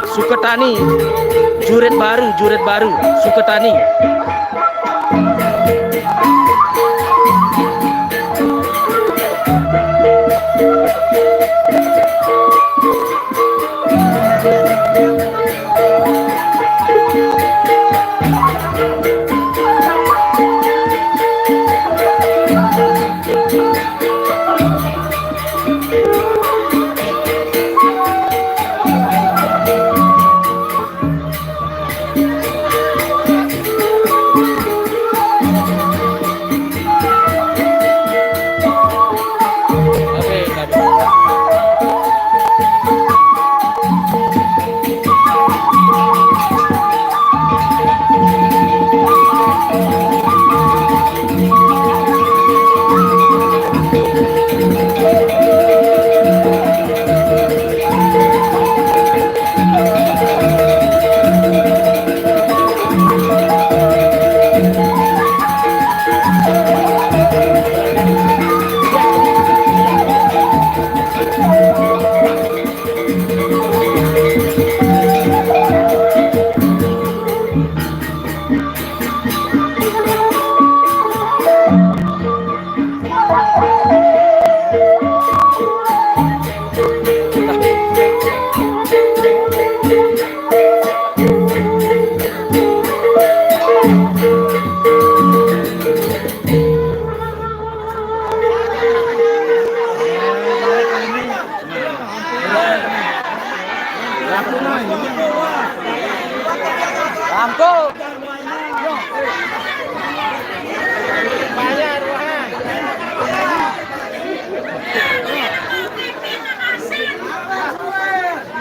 Suketani, juret baru, Suketani.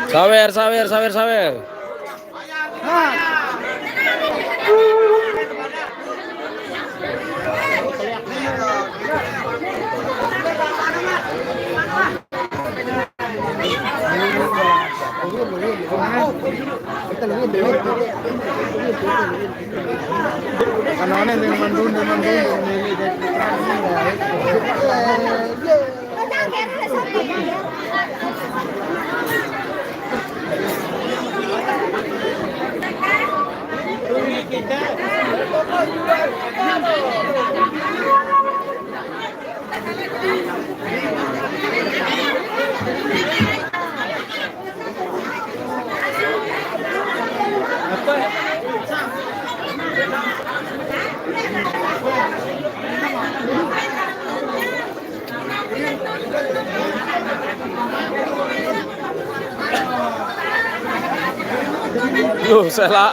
Sawer. Loh, salah.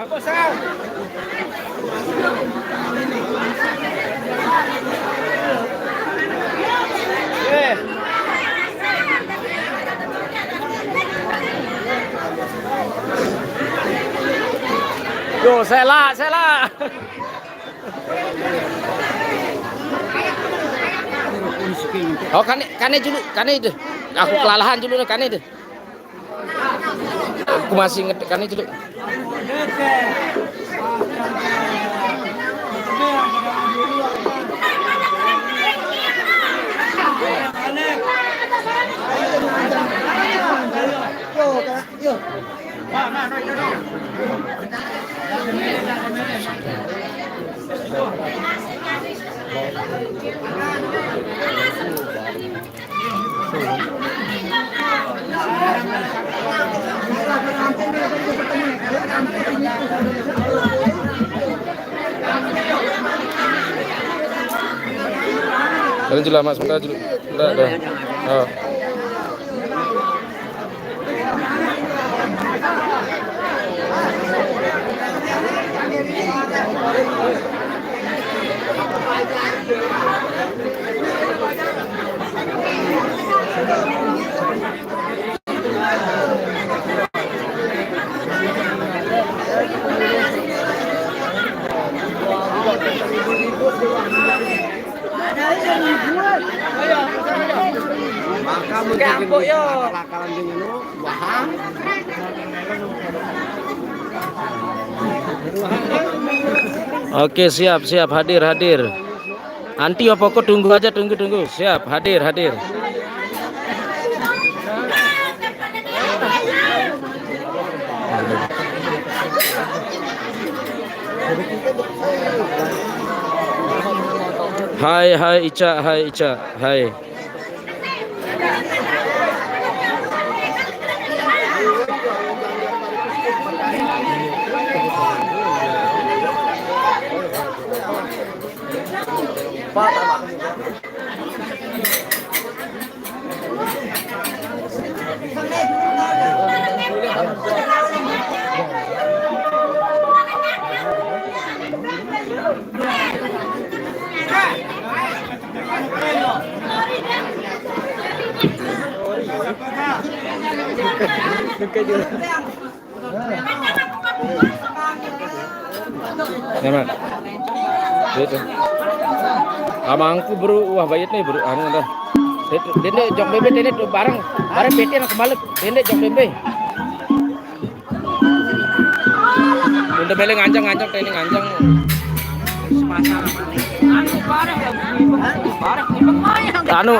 Apa sah? Loh, salah. Oh, kane dulu, kane itu. Aku kelalahan dulu kane itu. Aku masih ngetik kane dulu. Jalan jelas mas, sebentar dulu. Dah. Oh. Oke, siap hadir. Anti apa kok tunggu aja, tunggu. Siap, hadir. Hai Ica, hai. Nama. Itu. Amangku bro, wah bayat nih bro, anu dah. Dende jok bebe dende bareng PT nak kembali. Dende jok bebe. Udah beli nganjang training nganjang. Anu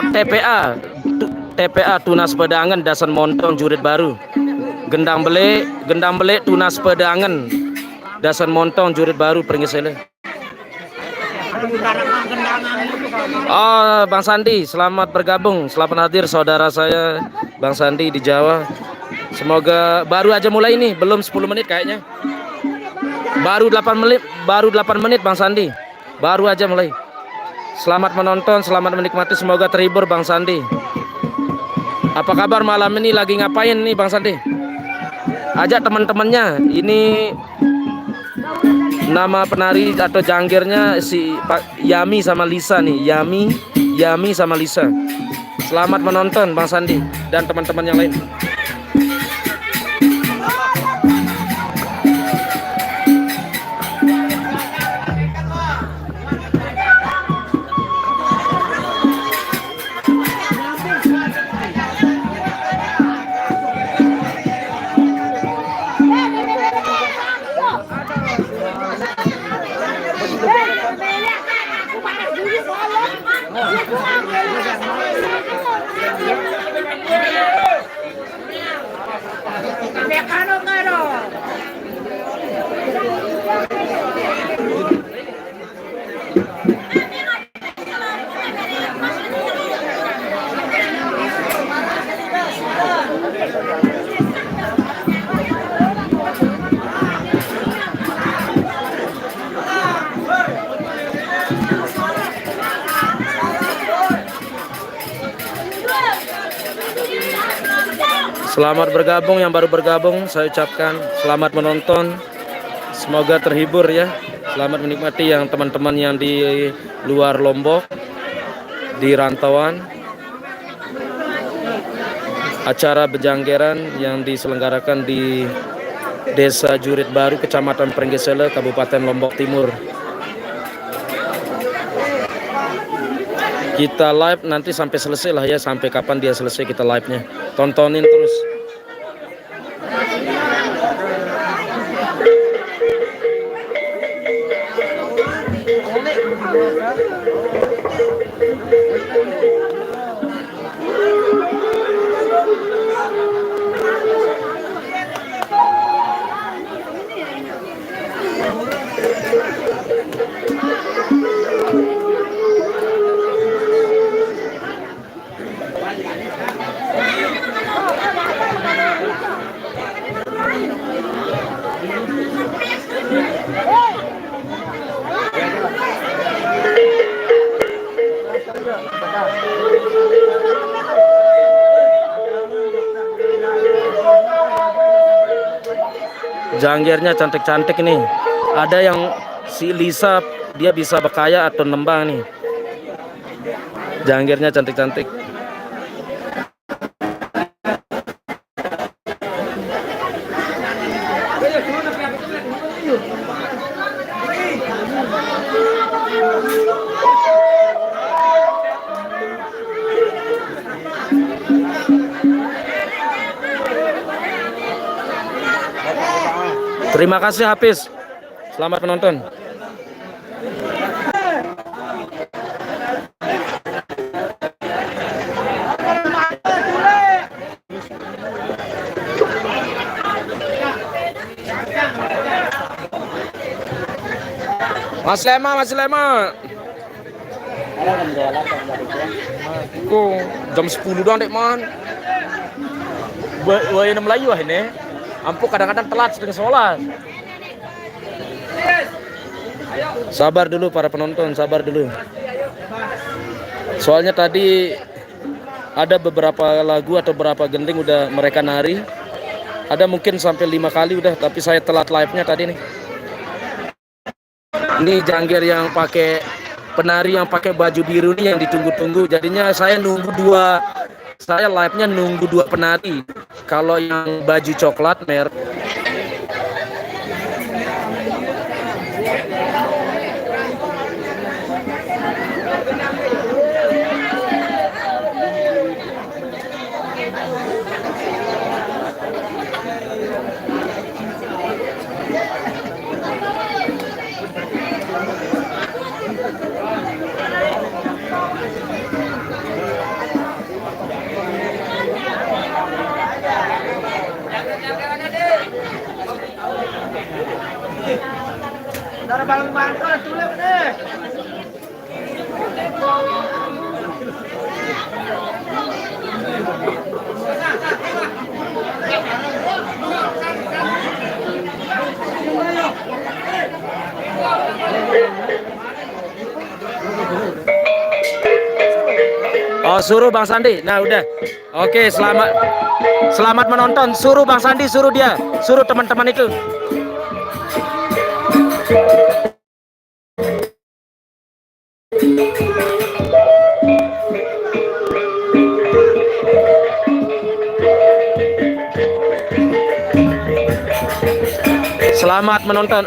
TPA Tunas Pedangan Dasan Montong Jurit Baru. Gendang beli Tunas Pedangan Dasan Montong Jurit Baru Pringgesele. Oh, Bang Sandi, selamat bergabung, selamat hadir saudara saya Bang Sandi di Jawa. Semoga baru aja mulai nih, belum 10 menit kayaknya. Baru 8 menit Bang Sandi. Baru aja mulai. Selamat menonton, selamat menikmati, semoga terhibur Bang Sandi. Apa kabar malam ini, lagi ngapain nih Bang Sandi? Ajak teman-temannya. Ini nama penari atau janggernya si Pak Yami sama Lisa nih. Yami sama Lisa. Selamat menonton Bang Sandi dan teman-teman yang lain. Selamat bergabung yang baru bergabung, saya ucapkan selamat menonton. Semoga terhibur ya. Selamat menikmati yang teman-teman yang di luar Lombok, di rantauan. Acara bejanggeran yang diselenggarakan di Desa Jurit Baru, Kecamatan Pringgesele, Kabupaten Lombok Timur. Kita live nanti sampai selesai lah ya, sampai kapan dia selesai kita live-nya. Tontonin terus. Janggernya cantik-cantik nih. Ada yang si Lisa, dia bisa Bekaya atau Nembang nih. Janggernya cantik-cantik. Terima kasih Hafiz. Selamat menonton. Mas Lema. Kok jam 10 doang dek man. Wah Melayu ini. Ampuh kadang-kadang telat setengah sholat. Sabar dulu para penonton, sabar dulu. Soalnya tadi ada beberapa lagu atau beberapa genting udah mereka nari. Ada mungkin sampai 5 kali udah, tapi saya telat live-nya tadi nih. Ini jangger yang pakai penari yang pakai baju biru nih yang ditunggu-tunggu. Jadinya saya live-nya nunggu 2 penari. Kalau yang baju coklat merah. Oh, suruh Bang Sandi. Nah, udah. Oke, selamat menonton. Suruh Bang Sandi, suruh dia. Suruh teman-teman itu. Selamat menonton.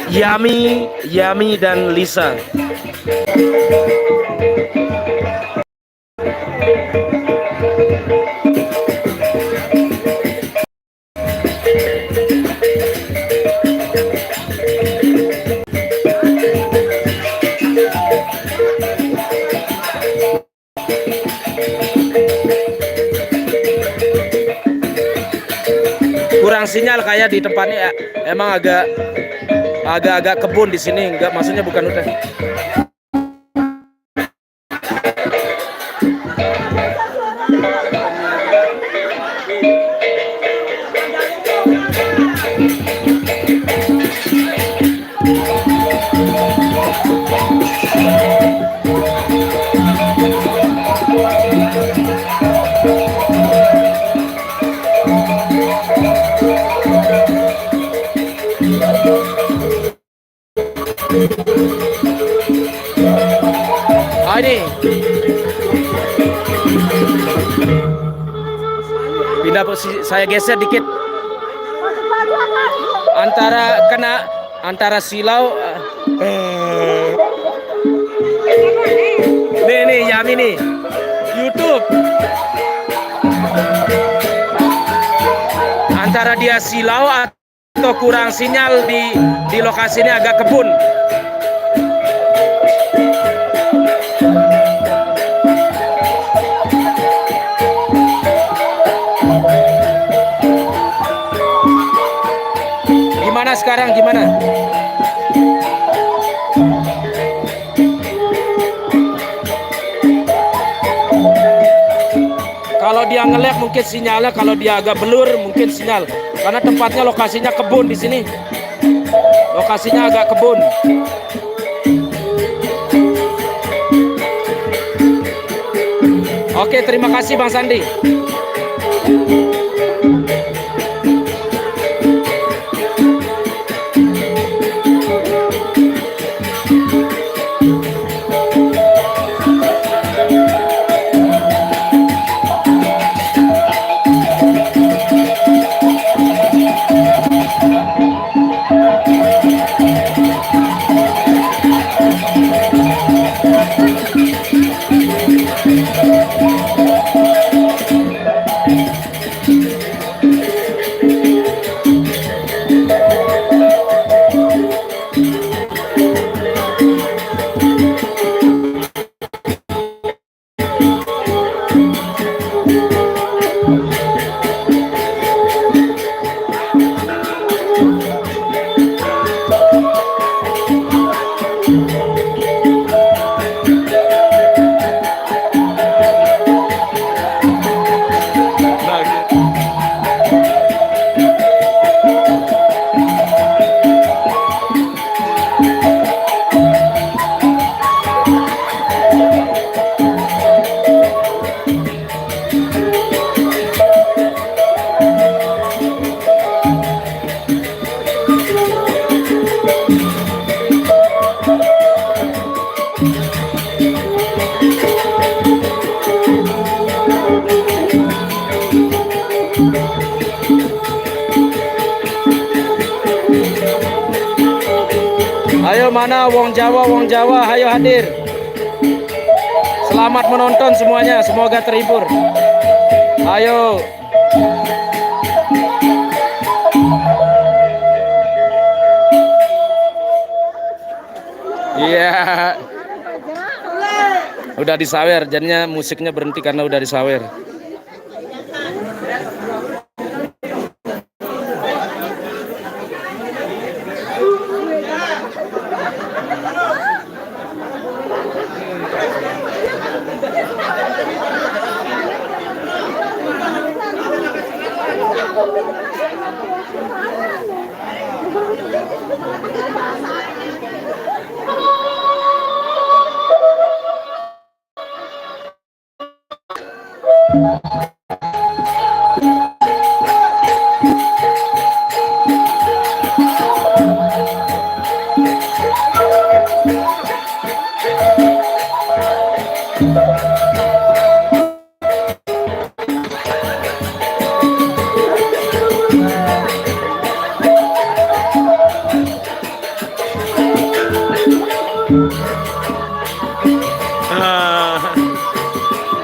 Yami dan Lisa. Kurang sinyal kayak di tempatnya, emang agak kebun di sini, enggak, maksudnya bukan hutan. Ini pindah posisi, saya geser dikit antara silau. Nih Yami nih YouTube, antara dia silau atau kurang sinyal di lokasi ini, agak kebun. Gimana sekarang, gimana? Kalau dia nge-lag mungkin sinyalnya, kalau dia agak blur mungkin sinyal. Karena tempatnya lokasinya kebun di sini. Lokasinya agak kebun. Oke, terima kasih Bang Sandi. Ayo mana Wong Jawa, ayo hadir. Selamat menonton semuanya, semoga terhibur. Ayo. Iya. Udah disawer, jadinya musiknya berhenti karena udah disawer.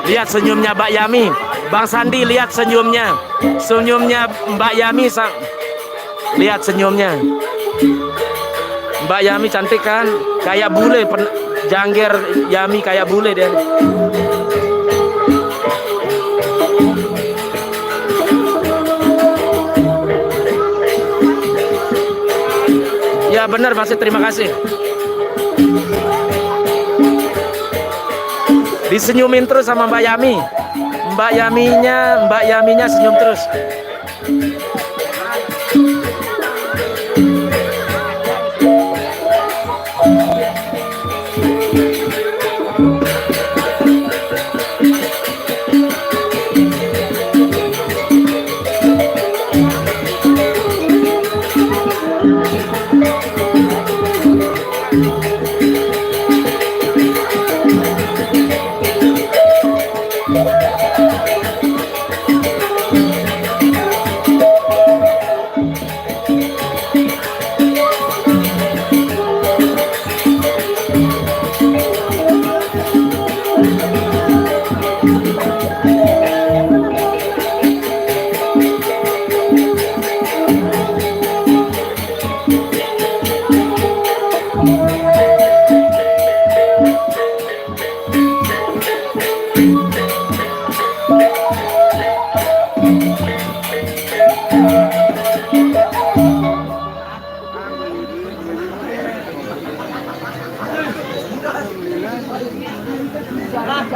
Lihat senyumnya Mbak Yami, Bang Sandi, lihat senyumnya Mbak Yami, lihat senyumnya Mbak Yami, cantik kan, kayak bule, jangger Yami kayak bule dia. Ya benar, masih terima kasih. Disenyumin terus sama Mbak Yami. Mbak Yaminya senyum terus.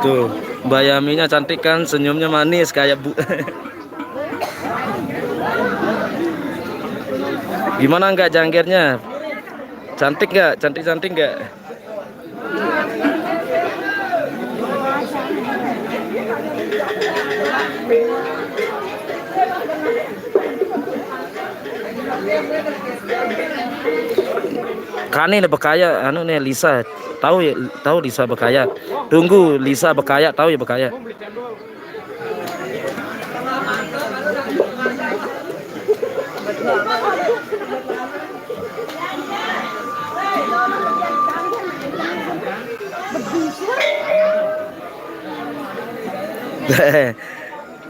Tuh, Mbak Yaminya cantik kan, senyumnya manis kayak bu. Gimana enggak janggernya? Cantik enggak? Cantik enggak? Kani bekaya, anu nih Lisa, tahu ya, tahu Lisa bekaya. Tunggu Lisa bekaya, tahu ya bekaya.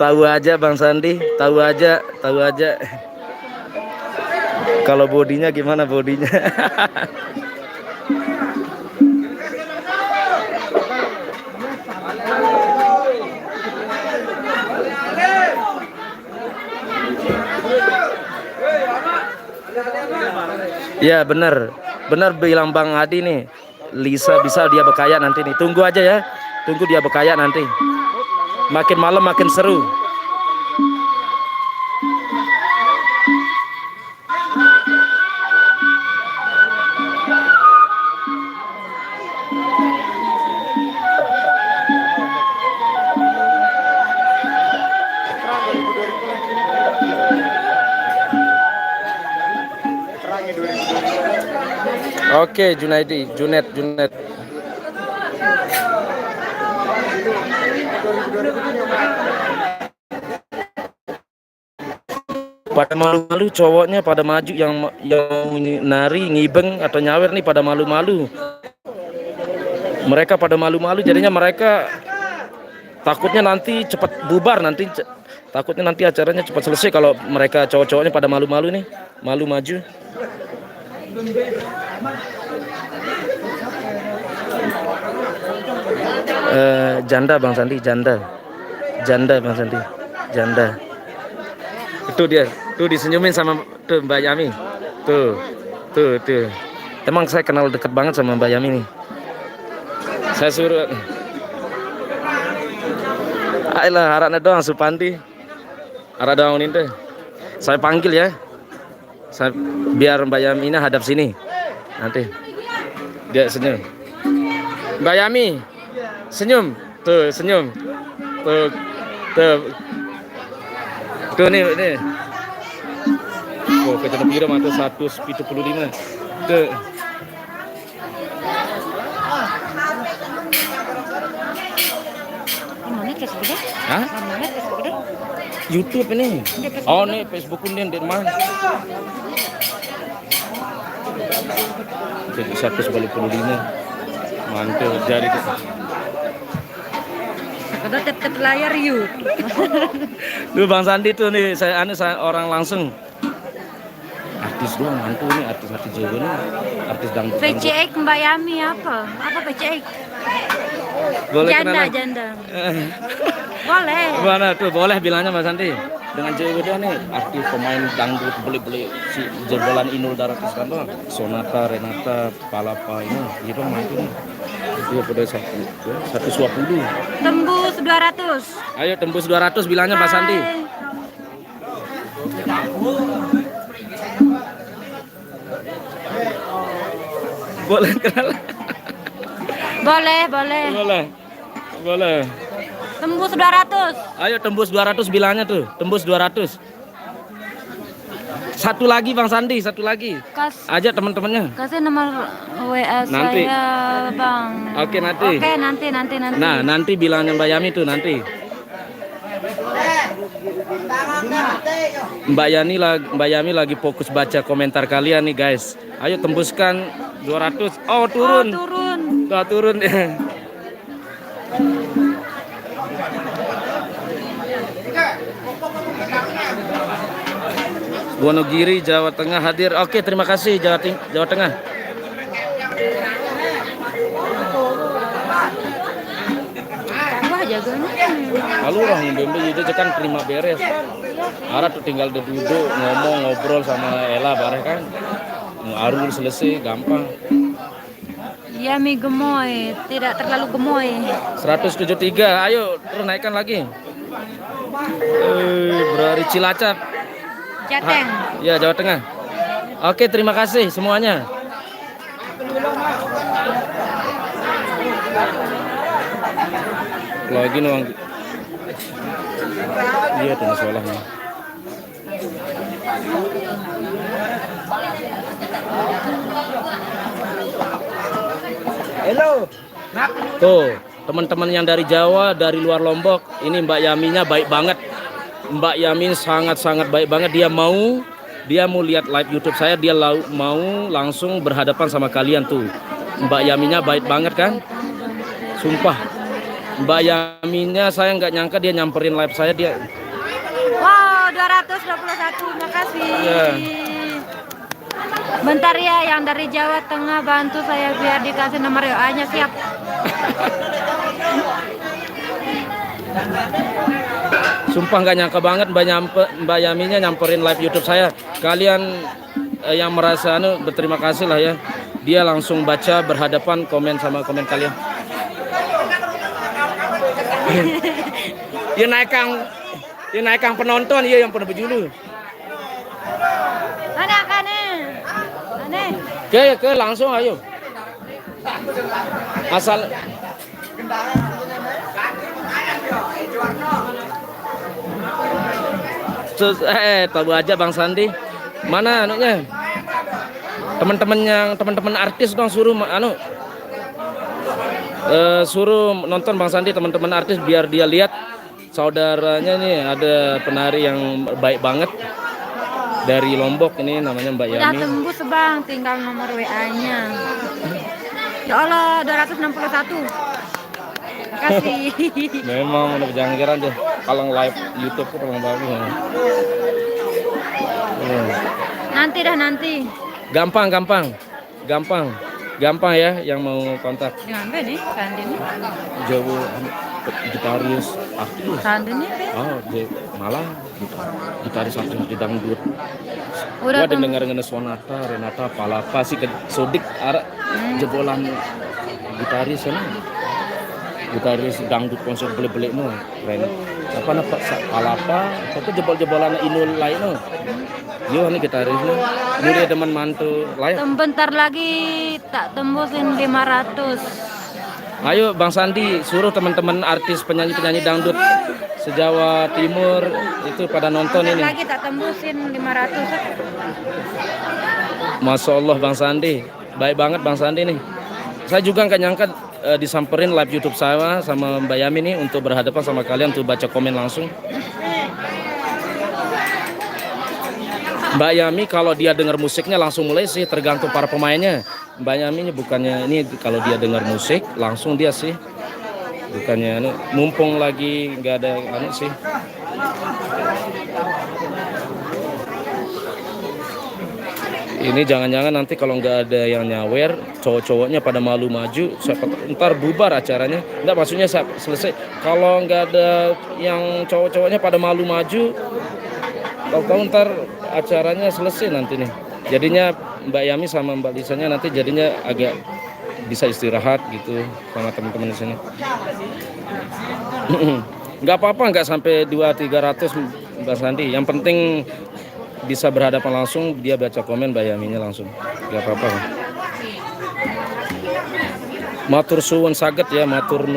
Tahu aja Bang Sandi, tahu aja. Kalau bodinya gimana bodinya? Ya benar bilang Bang Adi nih, Lisa bisa dia bekaya nanti nih. Tunggu aja ya, tunggu dia bekaya nanti. Makin malam makin seru. Oke, Junet. pada malu-malu, cowoknya pada maju, yang nari ngibeng atau nyawer nih pada malu-malu. Mereka pada malu-malu, jadinya mereka takutnya nanti cepat bubar, takutnya nanti acaranya cepat selesai kalau mereka cowok-cowoknya pada malu-malu nih, malu maju. Janda Bang Sandi, janda Bang Sandi, janda. Itu dia, tuh disenyumin sama tuh Mbak Yami, tuh. Emang saya kenal dekat banget sama Mbak Yami nih. Saya suruh, ayolah harapnya doang Supandi, harap doang ini. Saya panggil ya, biar Mbak Yami ini hadap sini, nanti dia senyum. Mbak Yami, senyum, tuh senyum, tuh nih. Oh, kita pira mata 175. Tuh. Hah? YouTube ini. Oh, nih Facebook ini di mana? Jadi 145. Mantap jari kita. Ada tap layar yuk. Duh Bang Sandi tuh nih, saya orang langsung. Artis doang mantu nih, artis Jawa nih, artis dangdut. PCX Mbak Yami apa? Apa PCX? Boleh janda. Boleh. Mana tuh boleh bilangnya Mas Sandi. Dengan Jawa dia nih, artis pemain dangdut beli si jebolan Inul Daratista doang. Sonata, Renata, Palapa ini, gitu mantu nih. Itu pada 120. Tembus 200. Ayo tembus 200 bilangnya Mas Sandi. Boleh kenal? Boleh. Tembus 200. Ayo tembus 200 bilangnya tuh, tembus 200. Satu lagi Bang Sandi, satu lagi. Ajak teman-temannya. Kasih nomor WA nanti. Saya, Bang. Oke, nanti. Oke, nanti. Nah, nanti bilangnya Mbak Yami tuh nanti. Mbak Yami lagi fokus baca komentar kalian nih, guys. Ayo tembuskan 200. Oh, turun. Turun. Wonogiri, Jawa Tengah hadir. Oke, terima kasih Jawa Tengah. Wah, jaganya. Lalu orang Bembe itu kan terima beres. Ara tuh tinggal duduk ngobrol sama Ella bareng kan. Arul selesai gampang. Yami gemoy, tidak terlalu gemoy. 173. Ayo terus naikkan lagi. Berari Cilacap. Jateng. Ya, Jawa Tengah. Oke, terima kasih semuanya. Lagi nuang. Iya, tuh sekolah nih. Halo. Tuh, teman-teman yang dari Jawa, dari luar Lombok, ini Mbak Yaminya baik banget. Mbak Yamin sangat-sangat baik banget. Dia mau lihat live YouTube saya, dia mau langsung berhadapan sama kalian tuh. Mbak Yaminya baik banget kan? Sumpah. Mbak Yaminya saya nggak nyangka dia nyamperin live saya dia. Wow, 221. Makasih. Yeah. Bentar ya, yang dari Jawa Tengah bantu saya biar dikasih nomor WA-nya, siap. Sumpah nggak nyangka banget Mbak Yaminya nyamperin live YouTube saya. Kalian yang merasa berterima kasih lah ya. Dia langsung baca berhadapan komen sama komen kalian. Dia naikkan penonton ya yang pernah berjulu. Mana kane? Ke langsung ayo. Asal tahu aja Bang Sandi. Mana anunya? Teman-teman artis dong suruh suruh nonton Bang Sandi, teman-teman artis biar dia lihat saudaranya nih ada penari yang baik banget. dari Lombok ini namanya Mbak Udah Yami. tembus bang, tinggal nomor WA-nya. Ya Allah, 261. Makasih. Memang udah jangan kira aja kalau live YouTube itu memang bagus. Nanti dah nanti. Gampang ya yang mau kontak. Dengan apa nih? Sandi nih. Jawa gitaris aktif. Sandi nih. Oh, dia malah gitaris aktif di dangdut. Udah Gua dengar Sonata, Renata, Palapa sih ke Sodik arah jebolan gitaris sana. Gitaris dangdut konser beli-beli no, keren. Apa Palapa, tapi jebol-jebolan Inul lain no. Yo nih gitarisnya. Dia teman mantu lain. Bentar lagi tak tembusin 500. Ayo Bang Sandi suruh teman-teman artis penyanyi-penyanyi dangdut se-Jawa Timur itu pada nonton Bentar ini. lagi tak tembusin 500. Masya Allah Bang Sandi, baik banget Bang Sandi nih. Saya juga nggak nyangka disamperin live YouTube saya sama Mbak Yami nih untuk berhadapan sama kalian untuk baca komen langsung. Mbak Yami kalau dia dengar musiknya langsung mulai sih, tergantung para pemainnya. Mbak Yami ini bukannya ini kalau dia dengar musik langsung dia sih, bukannya mumpung lagi nggak ada sih. Ini jangan-jangan nanti kalau nggak ada yang nyawer, cowok-cowoknya pada malu maju, ntar bubar acaranya. Nggak, maksudnya selesai. Kalau nggak ada yang cowok-cowoknya pada malu maju, tahu-tahu ntar acaranya selesai nanti nih. Jadinya Mbak Yami sama Mbak Lisanya nanti jadinya agak bisa istirahat gitu sama teman-teman di sini. Nggak apa-apa, nggak sampai 200-300 Mbak Sandi. Yang penting bisa berhadapan langsung, dia baca komen Mbak Yaminya langsung. Nggak apa-apa. Matur suwun saget ya, matur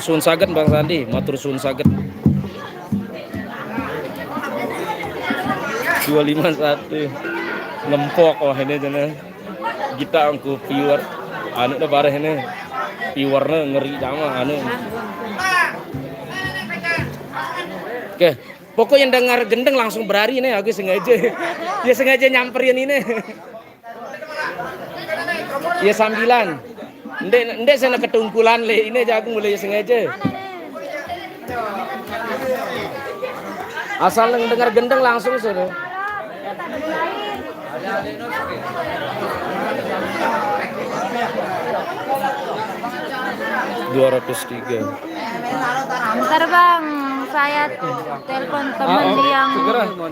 suwun saget Bang Sandi, matur suwun saget. 251 lempok ini jane kita angku pure anu udah bareh ini pure ngeri jama anu. Oke, pokoknya yang dengar gendeng langsung berari nih, aku sengaja ya sengaja nyamperin ini. Ya sambilan ndek sana ketungkulan le ini aja aku mulai sengaja. Asal dengar gendeng langsung suruh. 203. Bentar bang, saya telepon teman yang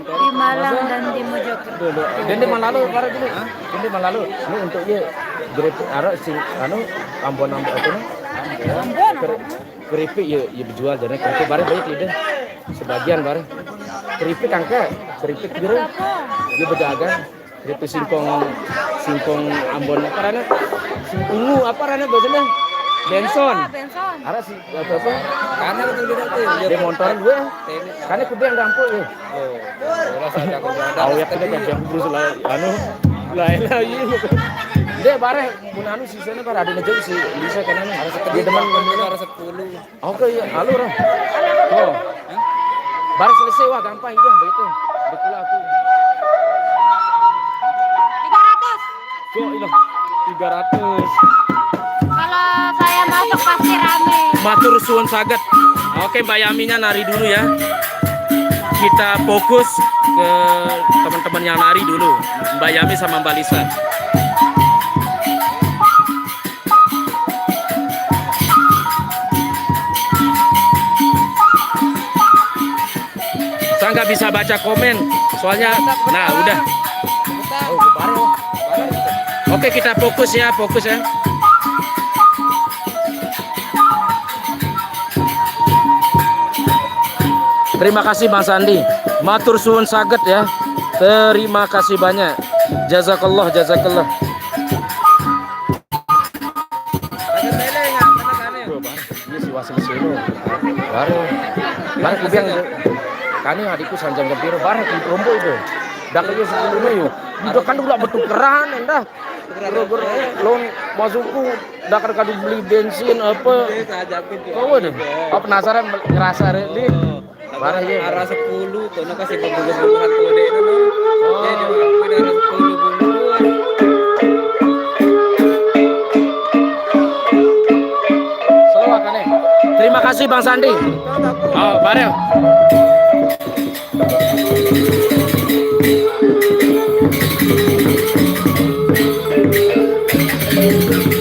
di Malang dan di Mojokerto. Dende malalu para dulu. Dende malalu. Ini untuk dia grep ara si anu Ambon apa nih? Keripik ya dijual jadi keripik bare baik ide. Sebagian bare. Keripik angka, keripik biru. Dia berdagang. Keripik simpong Ambon apa rana? Ungu apa rana biasanya? Benson. Ara si apa? Karena itu beda tuh. Dia motoran gue. Karena kudu yang dampuk ya. Oh. Rasa ada kok ada. Awet kita jam terus lah anu. Lain lagi. Dia bare mun anu sisanya bare ada ngejauh sih. Bisa kan anu. Dia teman ada 10. Oke ya, halo Ro. Oh. Bare selesai wah gampang itu begitu. Betul aku. 300. Kok ini 300. Kalau saya masuk pasti rame. Matur suwun saget. Oke Mbak Yaminya nari dulu ya. Kita fokus ke teman-teman yang nari dulu. Mbak Yami sama Mbak Lisa. Saya nggak bisa baca komen, soalnya, nah udah. Oke kita fokus ya, Terima kasih Bang Sandi. Matur suwun saget ya. Terima kasih banyak. Jazakallah. Baru kubiang kani adikku sanjang gembira barang rombo itu. Dak ieu sebelumnya yuk. Itu kan udah betul keran endah. Lon masukku dak kadu beli bensin apa. Oh waduh. Apa penasaran ngerasa ini. Parah ya. Arah 10 kono kasih bebugan kode itu no. Ya juga arah 10 bulu. Silakan nih. Terima kasih Bang Sandi. Oh, bareng.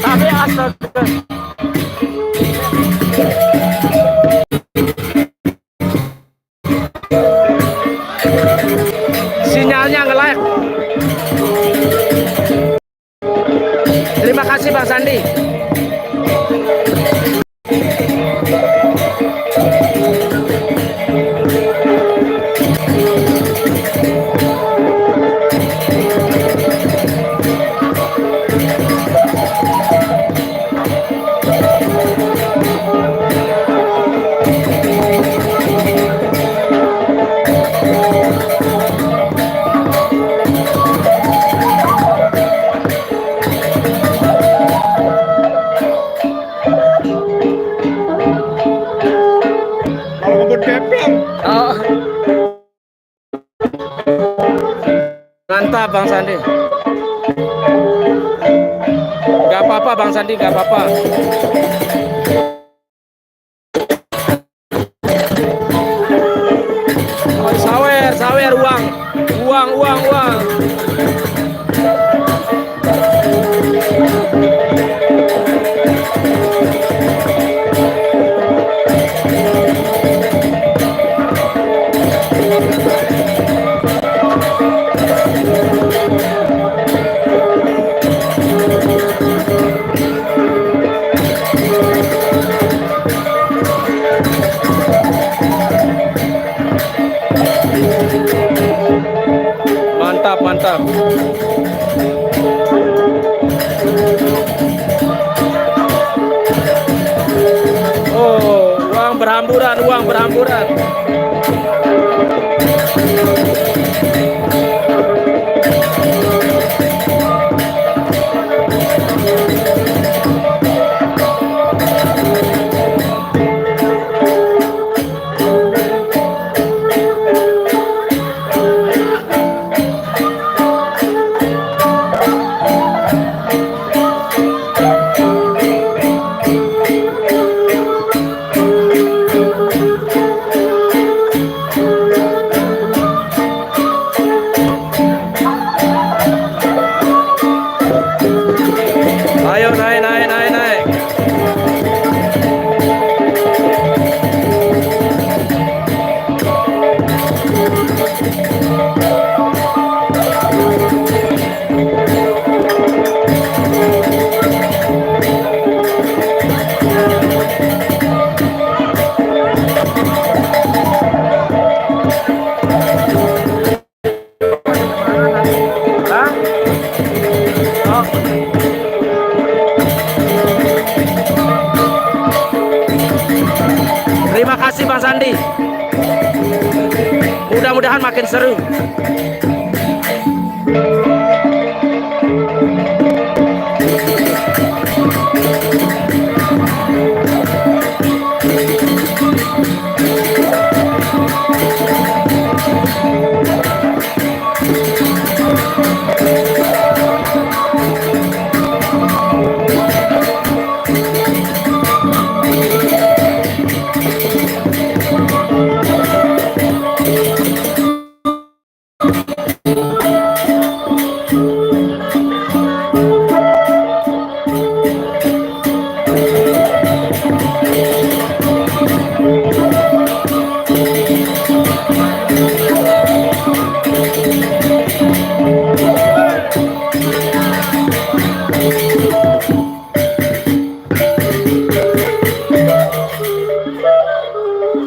Tapi astaga. Sinyalnya nge-lag. Terima kasih Bang Sandi. Oh. Mantap Bang Sandi. Gak apa-apa Bang Sandi, gak apa-apa. Sawer, sawer, uang. Uang, uang, uang. Mantap, mantap. Oh, uang berhamburan, uang berhamburan. Ayo naik, naik, naik, naik. Hah? Oh. Terima kasih Bang Sandi. Mudah-mudahan makin seru.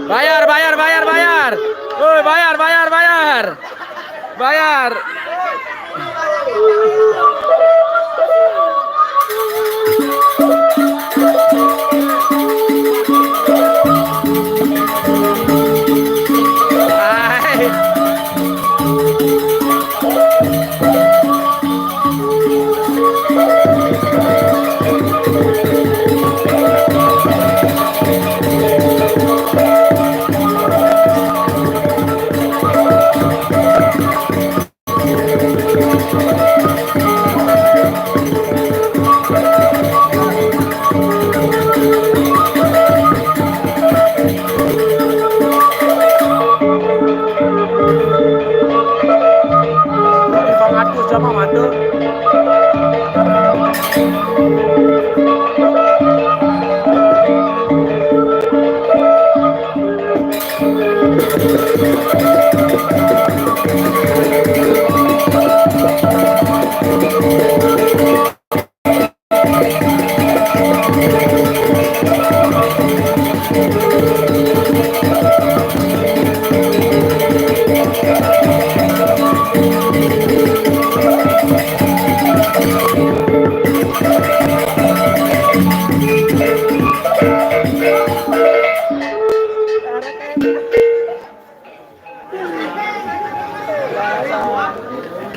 Bayar, bayar, bayar, bayar. Woi, bayar, bayar, bayar. Bayar. Hai.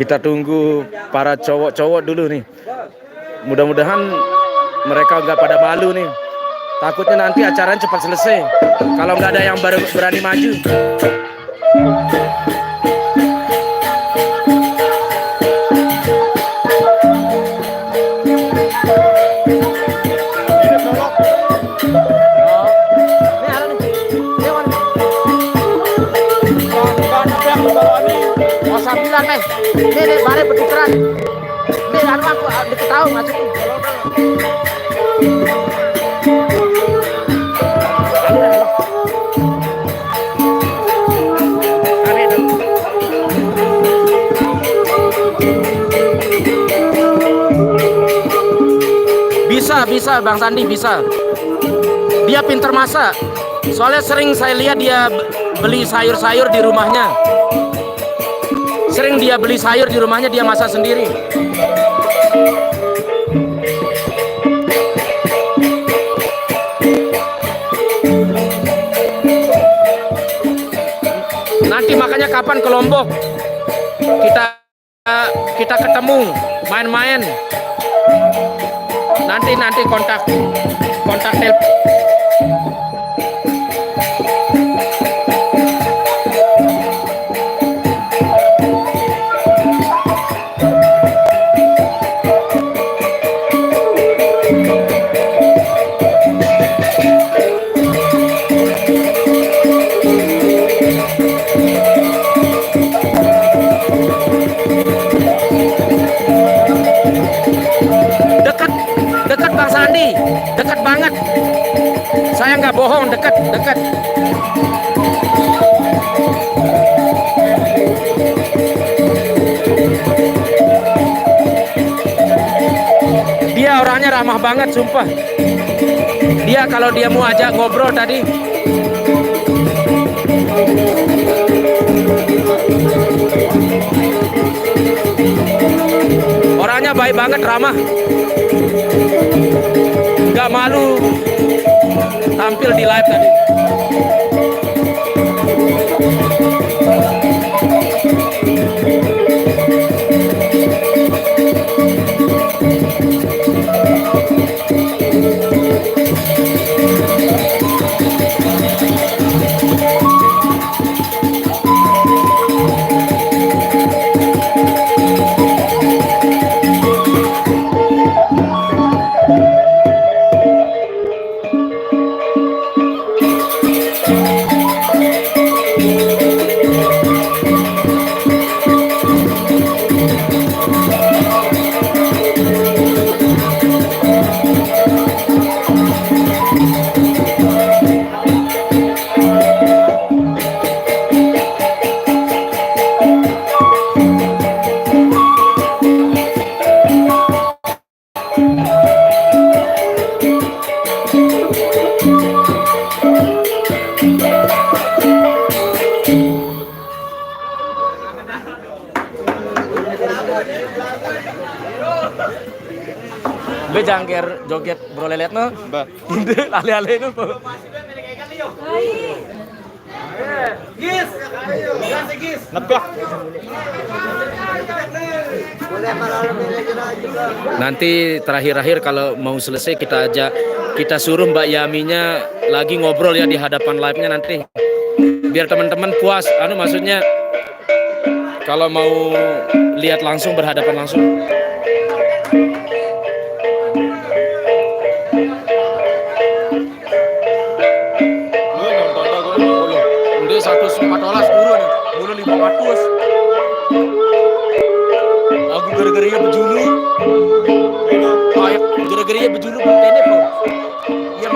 Kita tunggu para cowok-cowok dulu nih. Mudah-mudahan mereka nggak pada malu nih. Takutnya nanti acaranya cepat selesai. Kalau nggak ada yang berani maju. Sambilan nih, ini balik bertukeran. Ini anu aku diketahui masuk. Bisa Bang Sandi bisa. Dia pinter masak. Soalnya sering saya lihat dia beli sayur-sayur di rumahnya. Sering dia beli sayur di rumahnya, dia masak sendiri. Nanti makanya kapan ke Lombok kita ketemu main-main. Nanti kontak telepon. Dekat Bang Sandi, dekat banget. Saya nggak bohong, dekat. Dia orangnya ramah banget, sumpah. Dia kalau dia mau ajak ngobrol tadi, orangnya baik banget, ramah. Gak malu tampil di live tadi. Be jangker joget bro lelet no. Ba. Ale-ale no. Gis. Gis. Nepok. Nanti terakhir-akhir kalau mau selesai kita suruh Mbak Yaminya lagi ngobrol ya di hadapan live-nya nanti. Biar teman-teman puas. Maksudnya kalau mau lihat langsung, berhadapan langsung. Udah 114 dulu 500. Aku gara-gara bejulu. Kayak gara-gara bejulu bentene po. Iya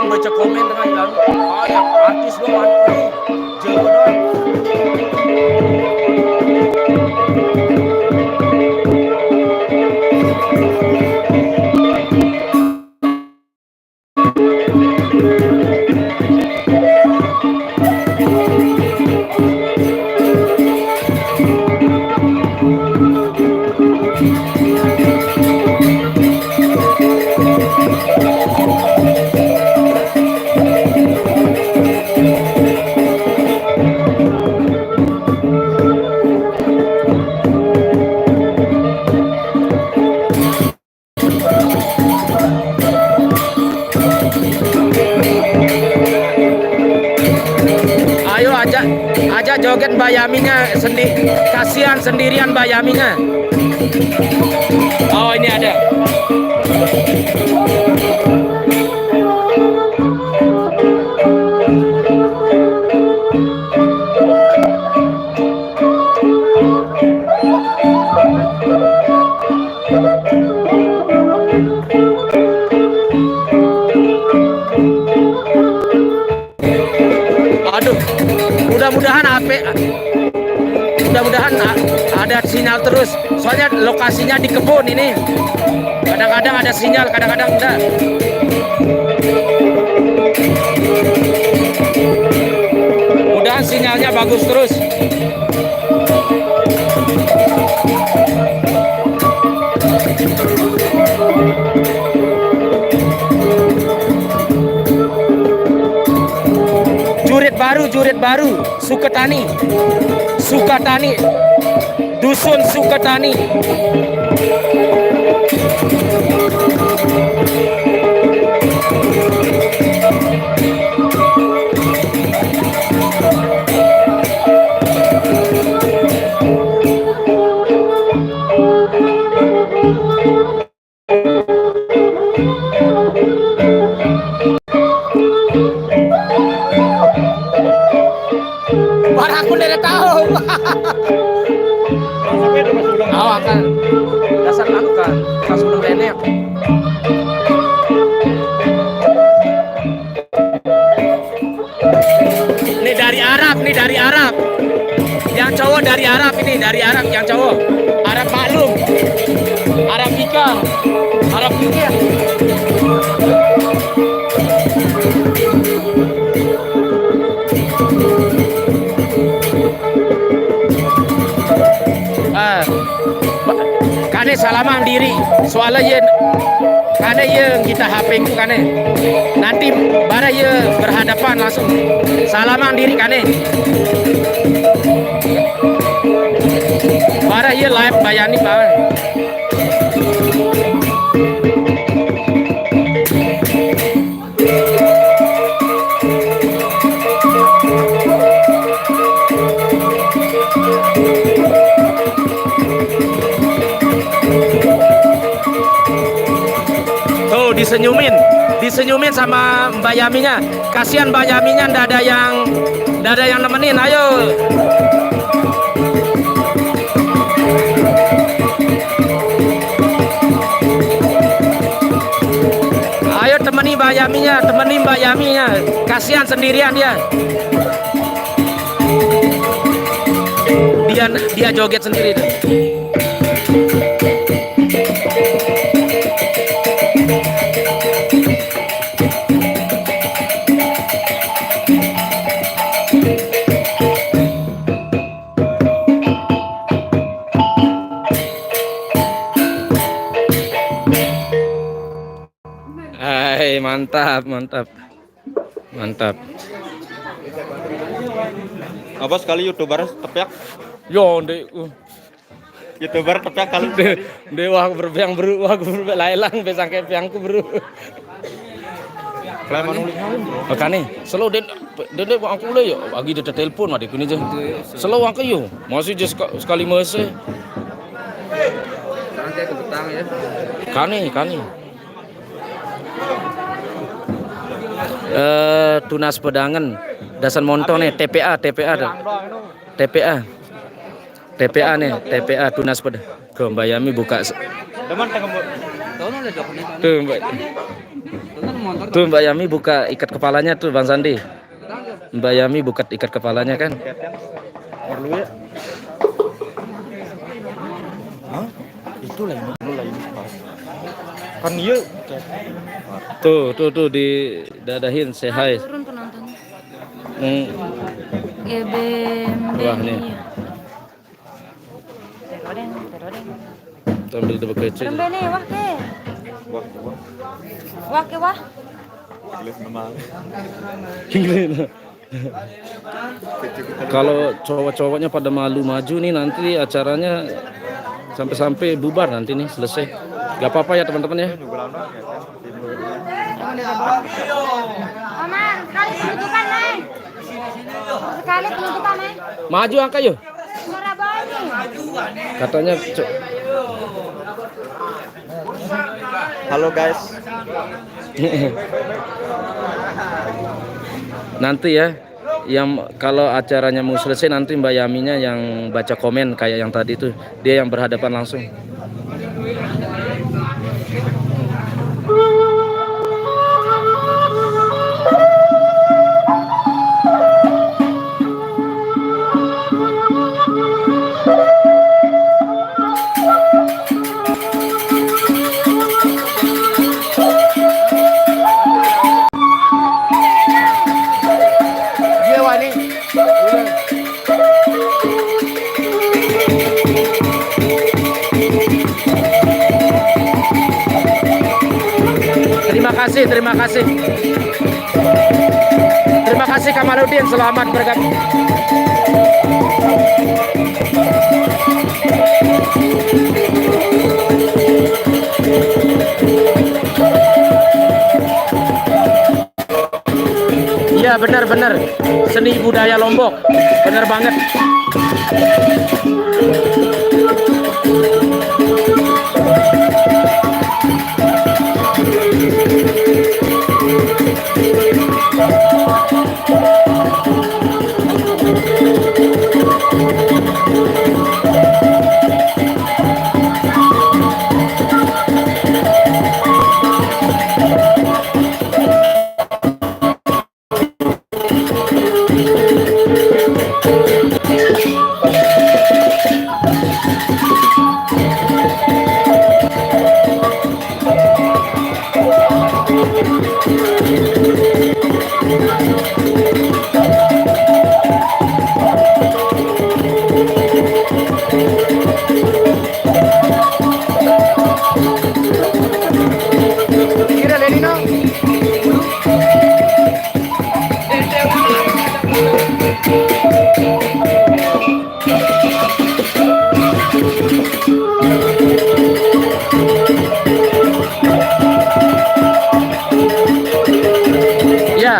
baca komen dengan bilang, "Kayak artis lo mati." Jago doang. kasihan Mbak Yaminya kasihan sendirian Mbak Yaminya. Oh, ini ada. Aduh, mudah-mudahan ada sinyal terus. Soalnya lokasinya di kebun ini. Kadang-kadang ada sinyal, kadang-kadang enggak. Mudahan sinyalnya bagus terus. Jurit baru, Sukatani, Dusun Sukatani. Aku tidak tahu. Oh, kan dasar anu kan pas belum renek. Ini dari Arab. Yang cowok dari Arab ini, dari Arab yang cowok. Arab maklum. Arabika. Arab pikir. Kane salaman diri soalnya ye kane ye kita HP ku kane nanti bara ye berhadapan langsung salaman diri kane bara ye live bayani bawa. Disenyumin sama Mbak Yaminya. Kasihan Mbak Yaminya ndak ada yang nemenin. Ayo. Ayo temani Mbak Yaminya. Kasihan sendirian dia. Dia joget sendiri tuh. Mantap. Apa sekali YouTuber tepiak? Yo, ndek. YouTuber tepiak kali. Dewa berbiang beru, aku berlailang besangke piangku beru. Kelaman uling. Makane, selo den aku le yo, agi ada telepon mah dikuni je. Selo angke yo, masih je sekali mese. Sekarang kayak ke petang ya. Kani. Tunas Pedangan, Dasan Montone, TPA nih, TPA Tunas Pedangan. Ke Mbak Yami buka. Tuh Mbak Yami buka ikat kepalanya tuh Bang Sandi. Mbak Yami buka ikat kepalanya kan. Itu lah ini. Kan iya. Tuh didadahin say hi. Turun penontonnya. Wah nih. Terodeng. Ambil dua kecil. Rembene wah ke. Inggris. Kalau cowok-cowoknya pada malu maju nih nanti acaranya sampai bubar nanti nih selesai. Gak apa-apa ya teman-teman ya. Omar, kali kebutuhan, Neng. Sekali penuntutan Maju angka yuk. Marabani. Katanya Halo guys. nanti ya, yang kalau acaranya mau selesai nanti Mbak Yaminya yang baca komen kayak yang tadi tuh, dia yang berhadapan langsung. Jiwa nih. Terima kasih, terima kasih. Terima kasih Kamaludin, selamat bergabung. Iya benar-benar seni budaya Lombok, benar banget. Kira Lenino. Ya,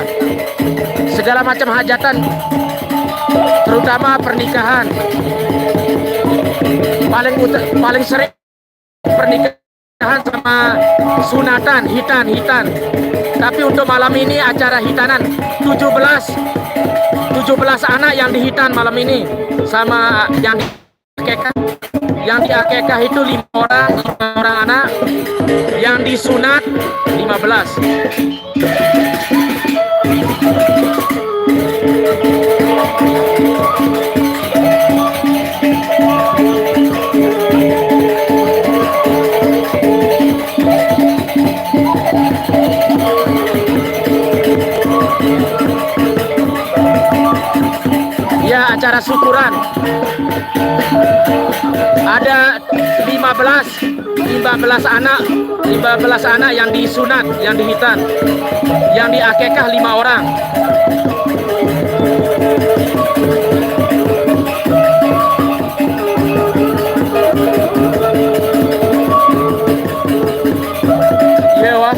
segala macam hajatan, terutama pernikahan. Paling sering pernikahan sama sunatan, hitan. Tapi untuk malam ini acara hitanan 17 anak yang dihitan malam ini sama yang di akekah. Yang di akekah itu 5 orang anak, yang disunat 15. Ya, acara syukuran. Ada 15 anak yang disunat, yang dihitan. Yang di akekah 5 orang. Iya, wah.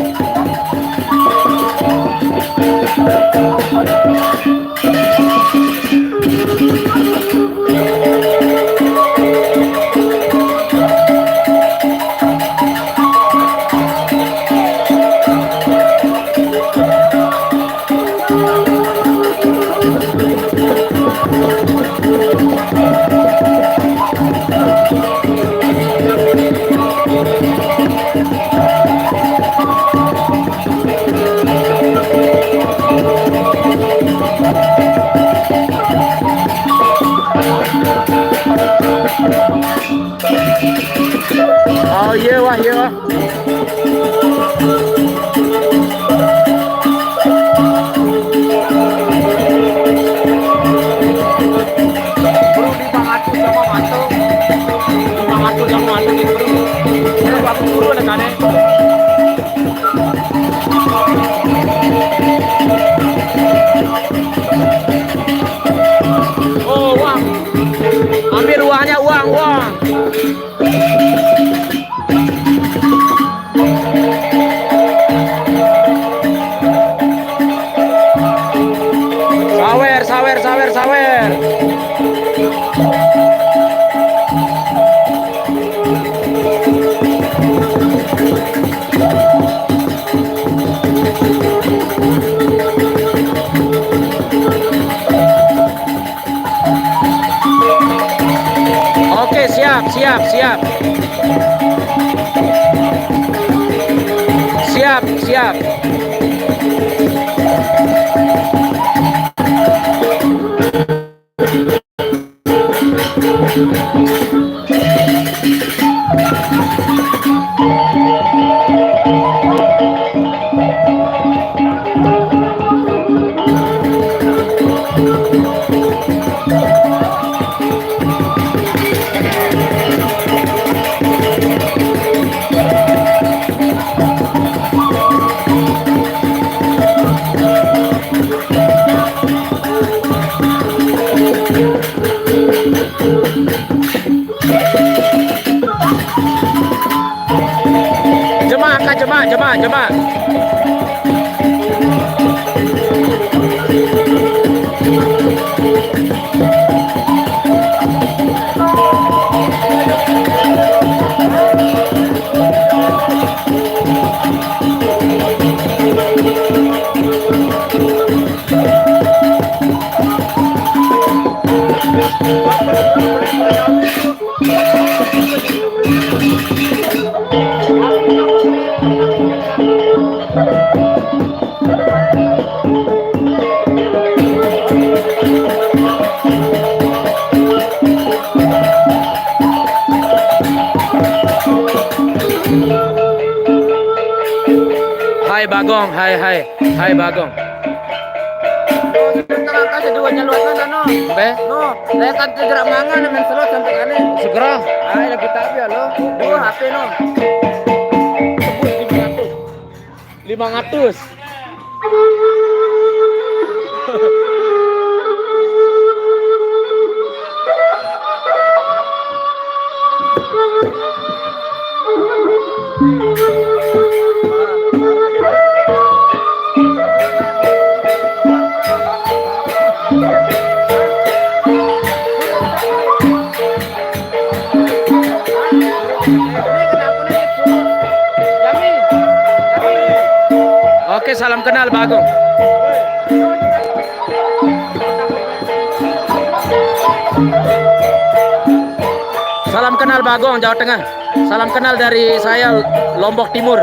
Oh iya wah, iya wah. Bro di Bangatu sama Manto. Di Bangatu sama Manto gitu bro. Bro aku buru ada kane. Oh uang. Ambil uangnya, uang. Sawer. Oke, siap, siap, siap. Siap, siap. Jemaah, Kak, jemaah, jemaah, jemaah. Hai Bagong, hai Bagong. Sekarang kasih dua nyaluan mana no? Be, No, saya kan gerak mangan men selot sampai kali. segera. Ay, lagi tak biar lo. Dua HP no. 500. Oke, salam kenal Bagong. Salam kenal Bagong, Jawa Tengah. Salam kenal dari saya Lombok Timur.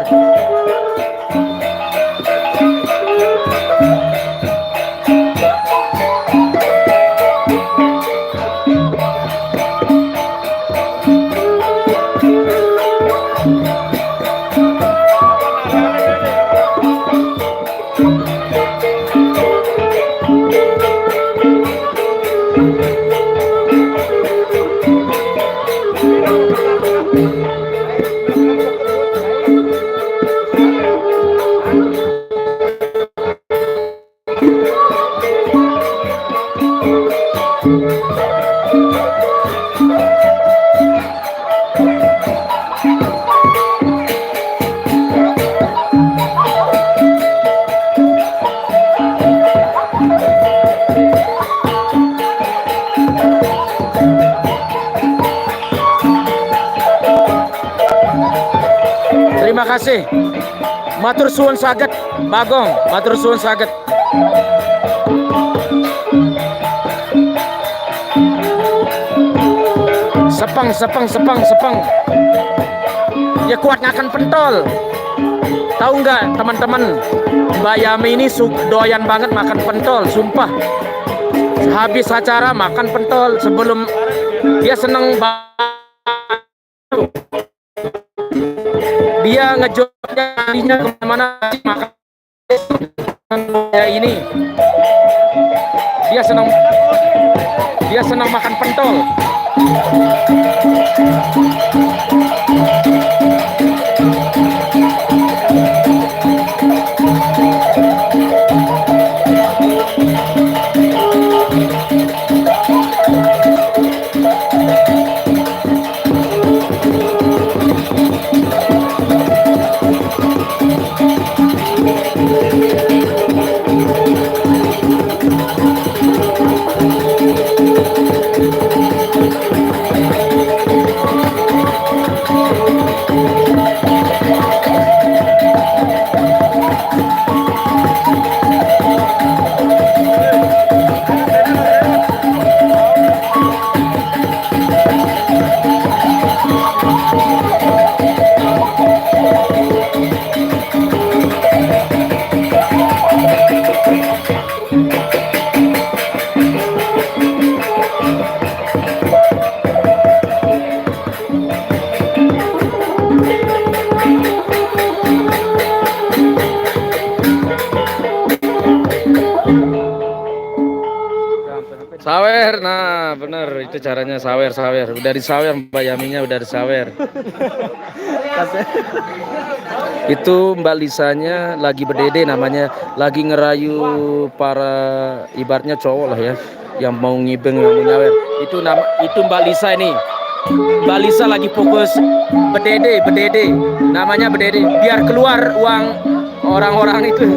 Terima kasih. Matur suwun saget Bagong, matur suwun saget. Sepeng. Ya kuat ngakan pentol. Tahu nggak teman-teman, Mbak Yami ini doyan banget makan pentol, sumpah. Habis acara makan pentol, sebelum dia seneng banget. Dia ngejoknya kemana-mana makan ya ini. Dia senang makan pentol. Itu caranya sawer. Udah disawer Mbak Yaminya, udah disawer. Itu Mbak Lisanya lagi berdede namanya, lagi ngerayu para ibaratnya cowok lah ya, yang mau ngibeng, yang mau nyawer. Itu Mbak Lisa ini. Mbak Lisa lagi fokus berdede, namanya berdede, biar keluar uang orang-orang itu.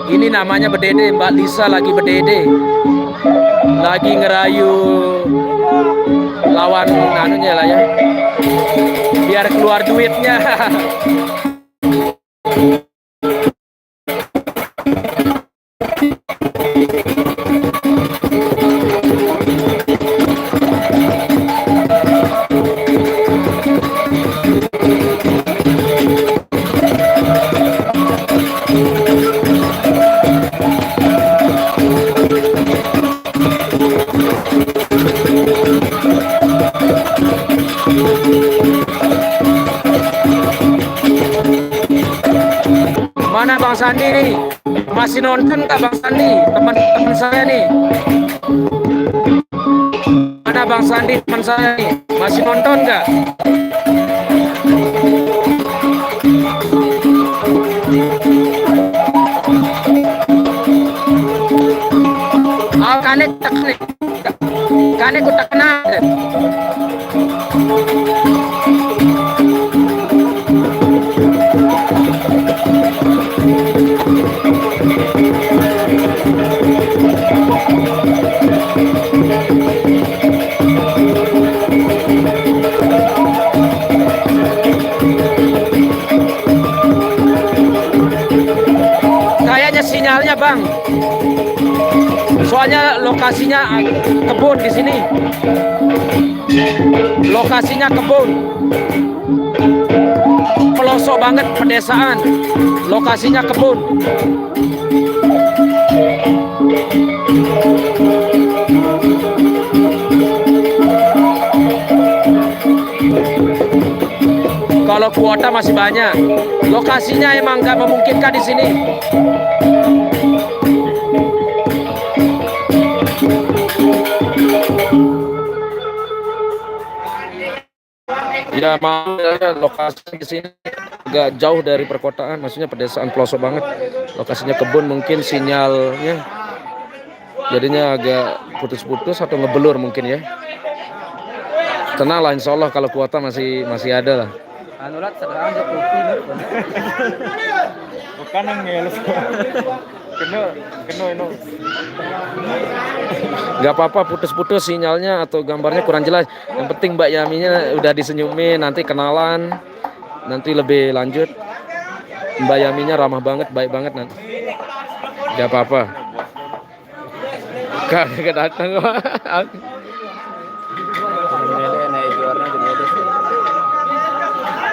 Ini namanya berdede, Mbak Lisa lagi berdede, lagi ngerayu lawan anunya lah ya, biar keluar duitnya. Mana Bang Sandi nih? Masih nonton nggak Bang Sandi? Teman-teman saya nih. Mana Bang Sandi teman saya nih? Masih nonton nggak? Kane ku tak kenal. Kayaknya sinyalnya Bang. Soalnya lokasinya kebun di sini. Lokasinya kebun. Pelosok banget pedesaan. Lokasinya kebun. Kalau kuota masih banyak. Lokasinya emang nggak memungkinkan di sini. Ya mau ya, lokasi di sini agak jauh dari perkotaan, maksudnya pedesaan pelosok banget. Lokasinya kebun, mungkin sinyalnya jadinya agak putus-putus atau ngebelur mungkin ya. Tenang lah, insya Allah kalau kuota masih ada lah. Anulat sedang aja kopi bukan yang ngelus kena ini Gak apa-apa putus-putus sinyalnya atau gambarnya kurang jelas. Yang penting Mbak Yaminya udah disenyumin, nanti kenalan, nanti lebih lanjut. Mbak Yaminya ramah banget, baik banget nanti. Gak apa-apa. Kagak datang.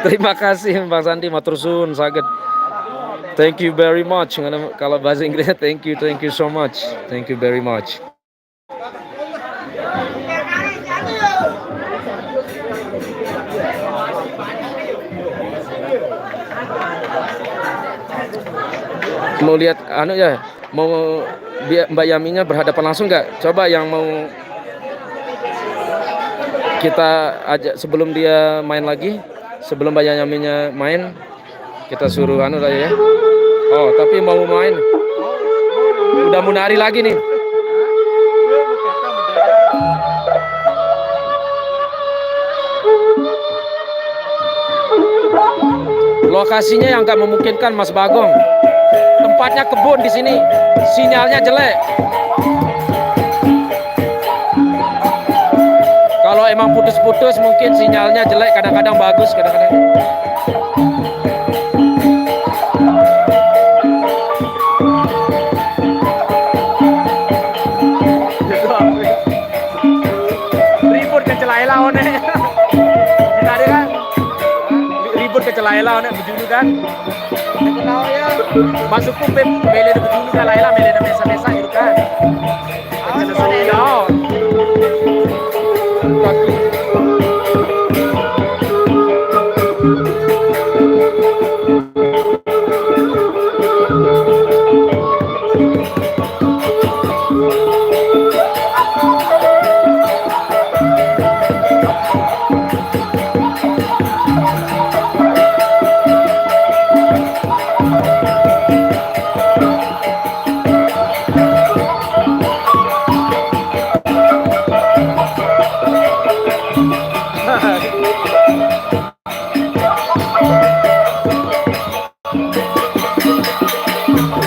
Terima kasih Bang Sandi, matur suwun saged. Thank you very much. Kalau bahasa Inggrisnya thank you so much. Thank you very much. Mau lihat anu ya, mau Mbak Yaminya berhadapan langsung nggak? Coba yang mau kita ajak sebelum dia main lagi, sebelum Mbak Yaminya main, kita suruh anu lah ya. Oh, tapi mau main. Udah mau nari lagi nih. Lokasinya yang nggak memungkinkan Mas Bagong. Tempatnya kebun di sini, sinyalnya jelek. Kalau emang putus-putus mungkin sinyalnya jelek, kadang-kadang bagus, kadang-kadang. Ribut ke Celaila one. Tadi kan ribut ke Celaila one bujulu kan. Kenal ya. Masuk ku bele de bujulu ka Laila mele de mesa-mesa gitu kan. Awas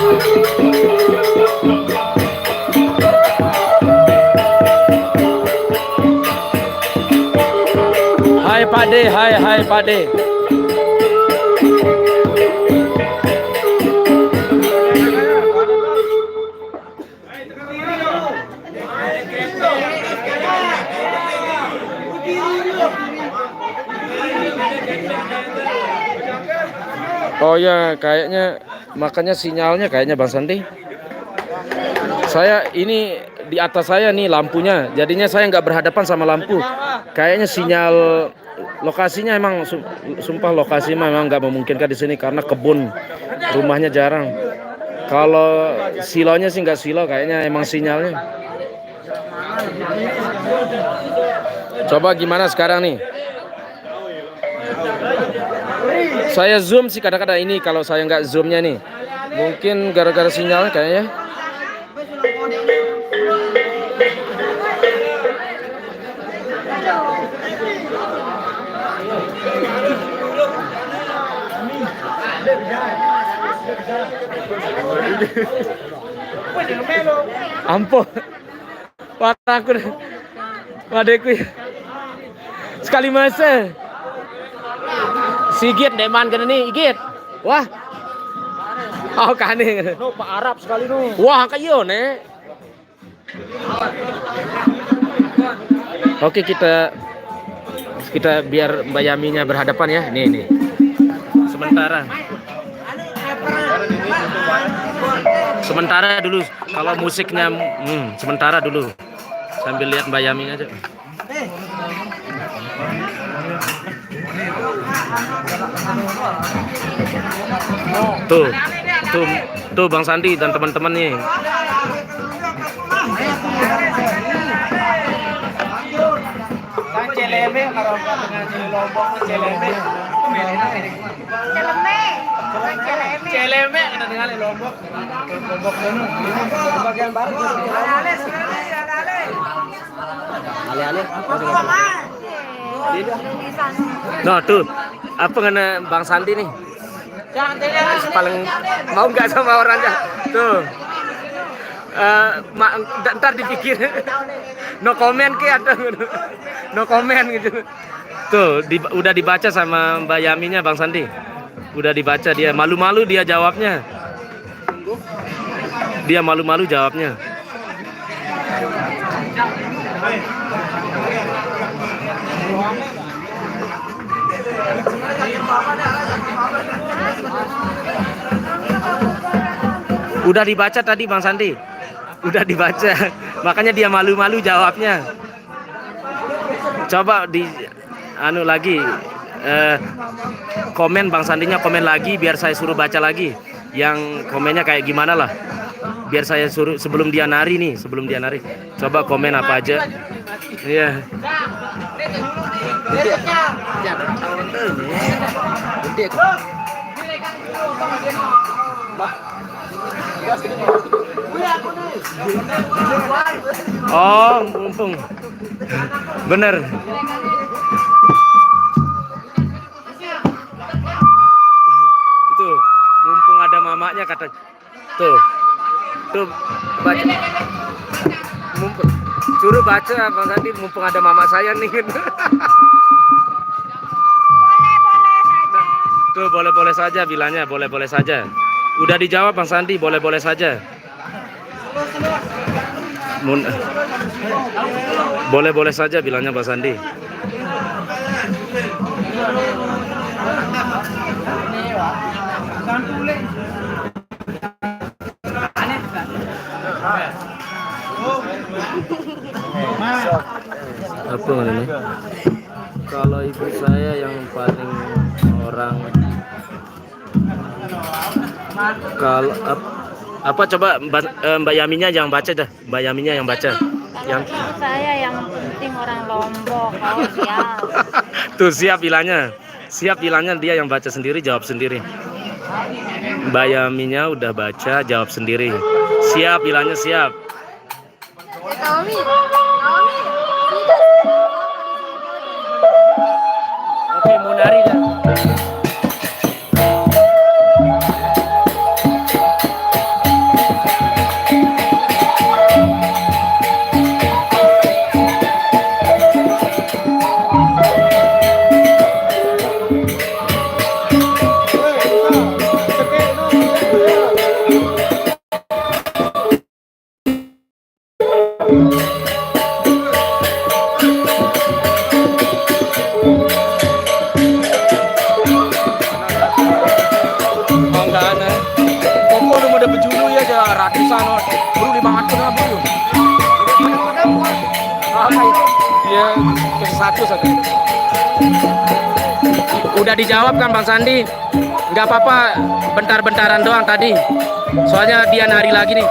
Hai Pak De, hai Pak De. Oh ya, kayaknya makanya sinyalnya kayaknya Bang Sandi. Saya ini di atas saya nih lampunya, jadinya saya nggak berhadapan sama lampu. Kayaknya sinyal lokasinya emang sumpah lokasi memang nggak memungkinkan di sini karena kebun, rumahnya jarang. Kalau silonya sih nggak silo, kayaknya emang sinyalnya. Coba gimana sekarang nih? Saya zoom sih kadang-kadang ini kalau saya nggak zoomnya nih, mungkin gara-gara sinyalnya kayaknya. Ampun, wataku, wadeku, sekali masa. Sigit deman kena nih, Igit. Wah. Oh kane. No, Pak Arab sekali no. Wah kayo ne. Oke kita biar Mbak Yaminya berhadapan ya. Nih. Sementara dulu kalau musiknya sementara dulu. Sambil lihat Mbak Yaminya aja. Tuh Bang Sandi dan teman-teman nih. Celeme kena dengan Lombok. Lombok kono. Bagian barat. Ale-ale. Nah tuh apa kena Bang Sandi nih? Paling mau nggak sama orangnya tuh. Ntar dipikir no comment ke atau no comment gitu. Tuh udah dibaca sama Mbak Yaminya Bang Sandi. Udah dibaca, dia malu-malu dia jawabnya. Dia malu-malu jawabnya. Udah dibaca tadi Bang Sandi. Udah dibaca. Makanya dia malu-malu jawabnya. Coba di anu lagi komen Bang Sandinya, komen lagi biar saya suruh baca lagi. Yang komennya kayak gimana lah. Biar saya suruh sebelum dia nari nih, Coba komen apa aja. Iya. Oh, mumpung. Bener. Itu mumpung ada mamanya kata. Tuh baca. Mumpung suruh baca Bang Sandi, mumpung ada mama saya nih. Tuh boleh-boleh saja bilangnya, boleh-boleh saja. Udah dijawab Bang Sandi, boleh-boleh saja. Boleh-boleh saja bilangnya Bang Sandi. Apa ini? Kalau ibu saya yang paling orang kalau apa coba Mbak Yaminya yang baca dah, Mbak Yaminya yang baca. Yang saya yang penting orang Lombok. Oh siap. Tuh siap bilangnya dia yang baca sendiri, jawab sendiri. Mbak Yaminya udah baca, jawab sendiri. Siap bilangnya siap. Oke, mau nari dah. ada ratusan, bro 500 lah bro. Iya, ke satu saja. Udah dijawab kan Bang Sandi? Nggak apa-apa, bentar-bentaran doang tadi. Soalnya dia nari lagi nih.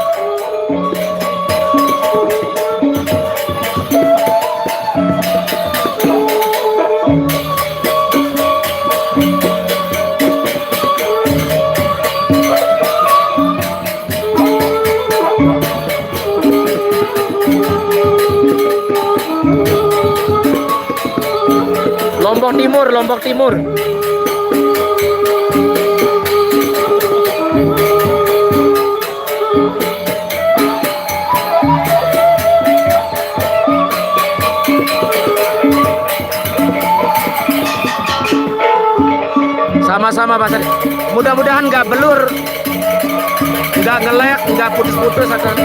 Lombok Timur, Lombok Timur. Sama-sama Mas Adi. Mudah-mudahan nggak belur, nggak ngelek, nggak putus-putus akan.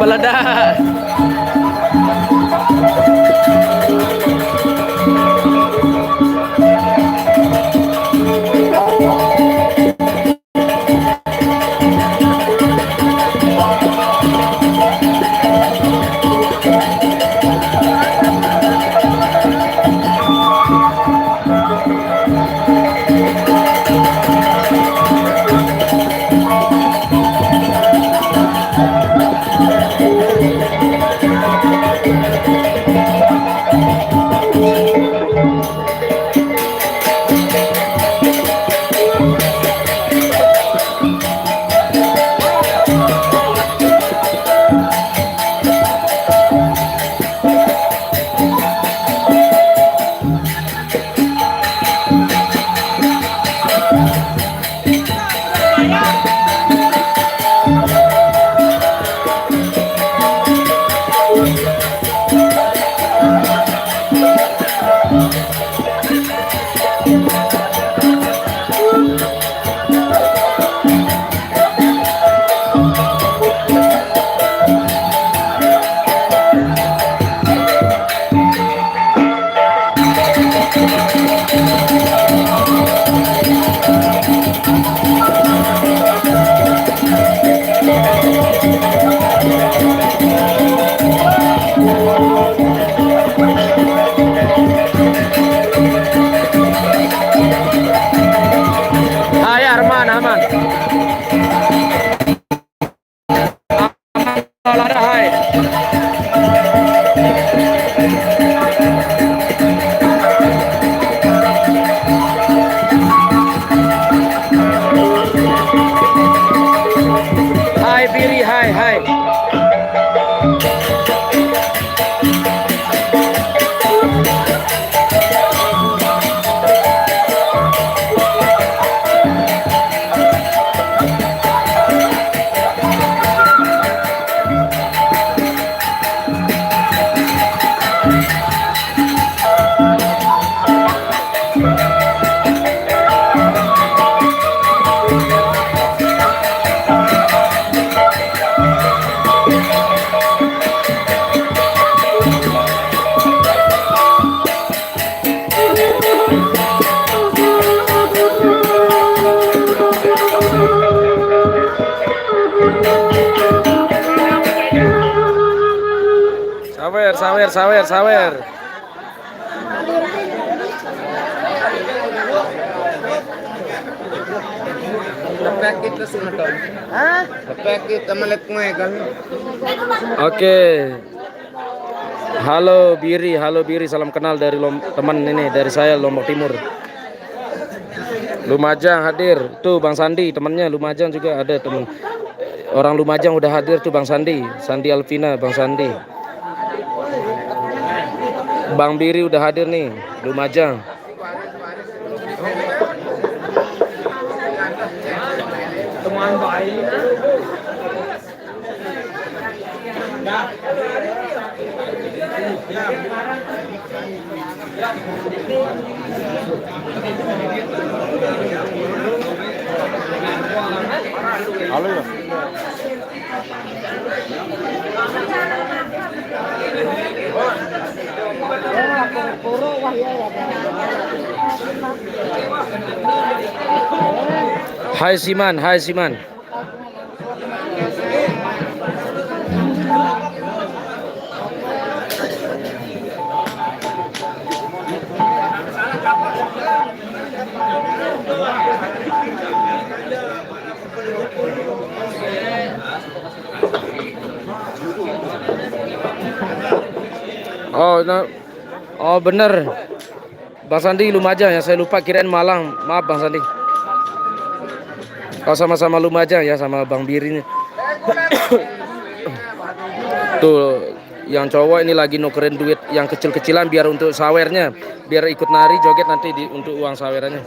Meledak. Hai Arman, aman. Aman, hai. Hai Biri, hai, hai. Sawer, sawer, sawer, sawer. Napakit na sumatol. Ha? Napakit, amalat mo kami. Oke. Halo Biri, salam kenal dari teman ini dari saya Lombok Timur. Lumajang hadir, tuh Bang Sandi temannya Lumajang juga ada teman. Orang Lumajang udah hadir tuh Bang Sandi, Sandi Alvina, Bang Sandi. Bang Biri udah hadir nih, Lumajang. Teman baik. Halo ya. Hai Siman, hai Siman. Oh, oh bener. Bang Sandi Lumajang ya, saya lupa kirain Malang. Maaf Bang Sandi. Oh sama-sama Lumajang ya sama Bang Biri. Tuh, yang cowok ini lagi nukerin duit yang kecil-kecilan biar untuk sawernya, biar ikut nari joget nanti untuk uang sawerannya.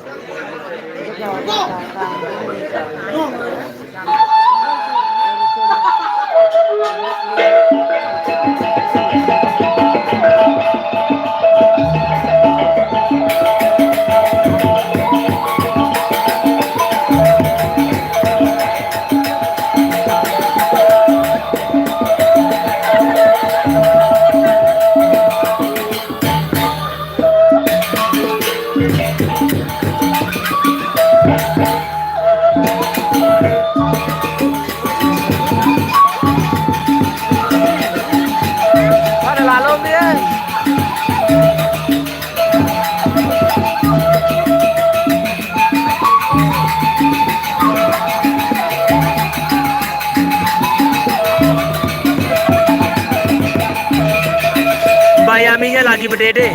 Bayaminya lagi berdede.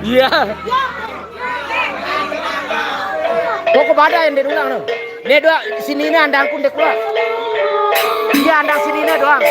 Iya. Kok kepada yang diulang no? Nih doang sini ini andangku dek pula. Iya andang sini ini doang.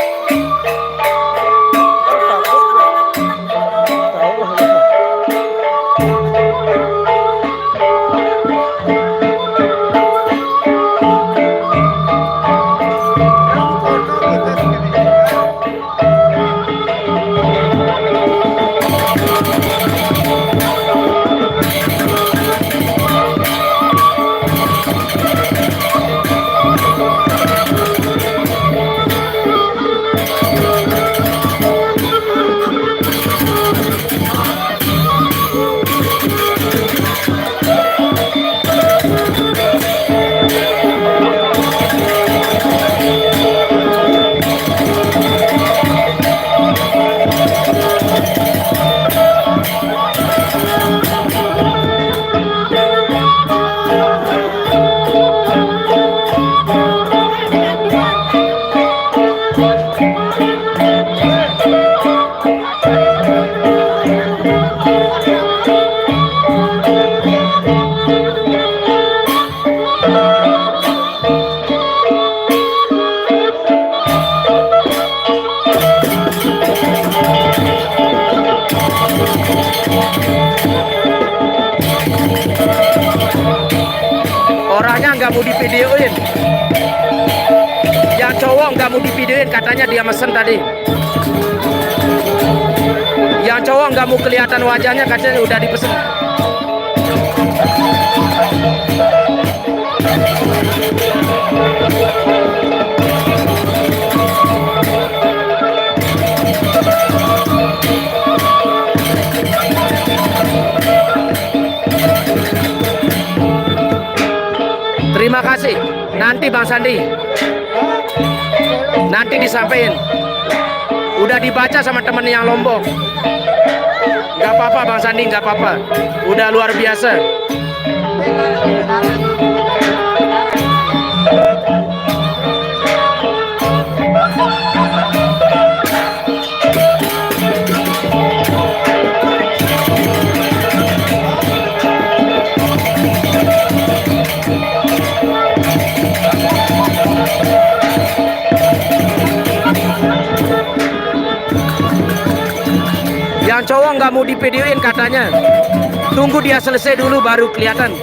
Orangnya nggak mau divideoin. Yang cowok nggak mau divideoin, katanya dia mesen tadi. Yang cowok nggak mau kelihatan wajahnya, katanya udah dipesen. Terima kasih. Nanti Bang Sandi. Nanti disampaikan. Udah dibaca sama temen yang Lombok. Gak apa-apa Bang Sandi, gak apa-apa. Udah luar biasa. Yang cowok nggak mau divideoin katanya. Tunggu dia selesai dulu baru kelihatan.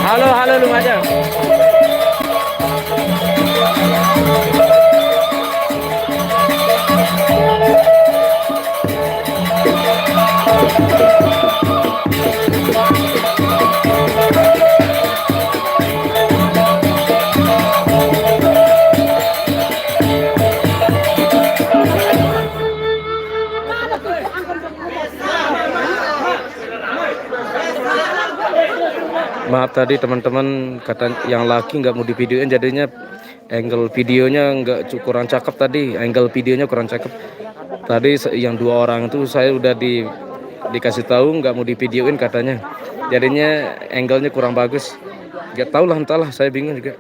Halo Lumajang. Maaf tadi teman-teman kata yang laki nggak mau divideoin, jadinya angle videonya kurang cakep tadi, angle videonya kurang cakep. Tadi yang 2 orang itu saya udah dikasih tahu nggak mau divideoin katanya, jadinya angle-nya kurang bagus. Nggak tahu lah, entahlah, saya bingung juga.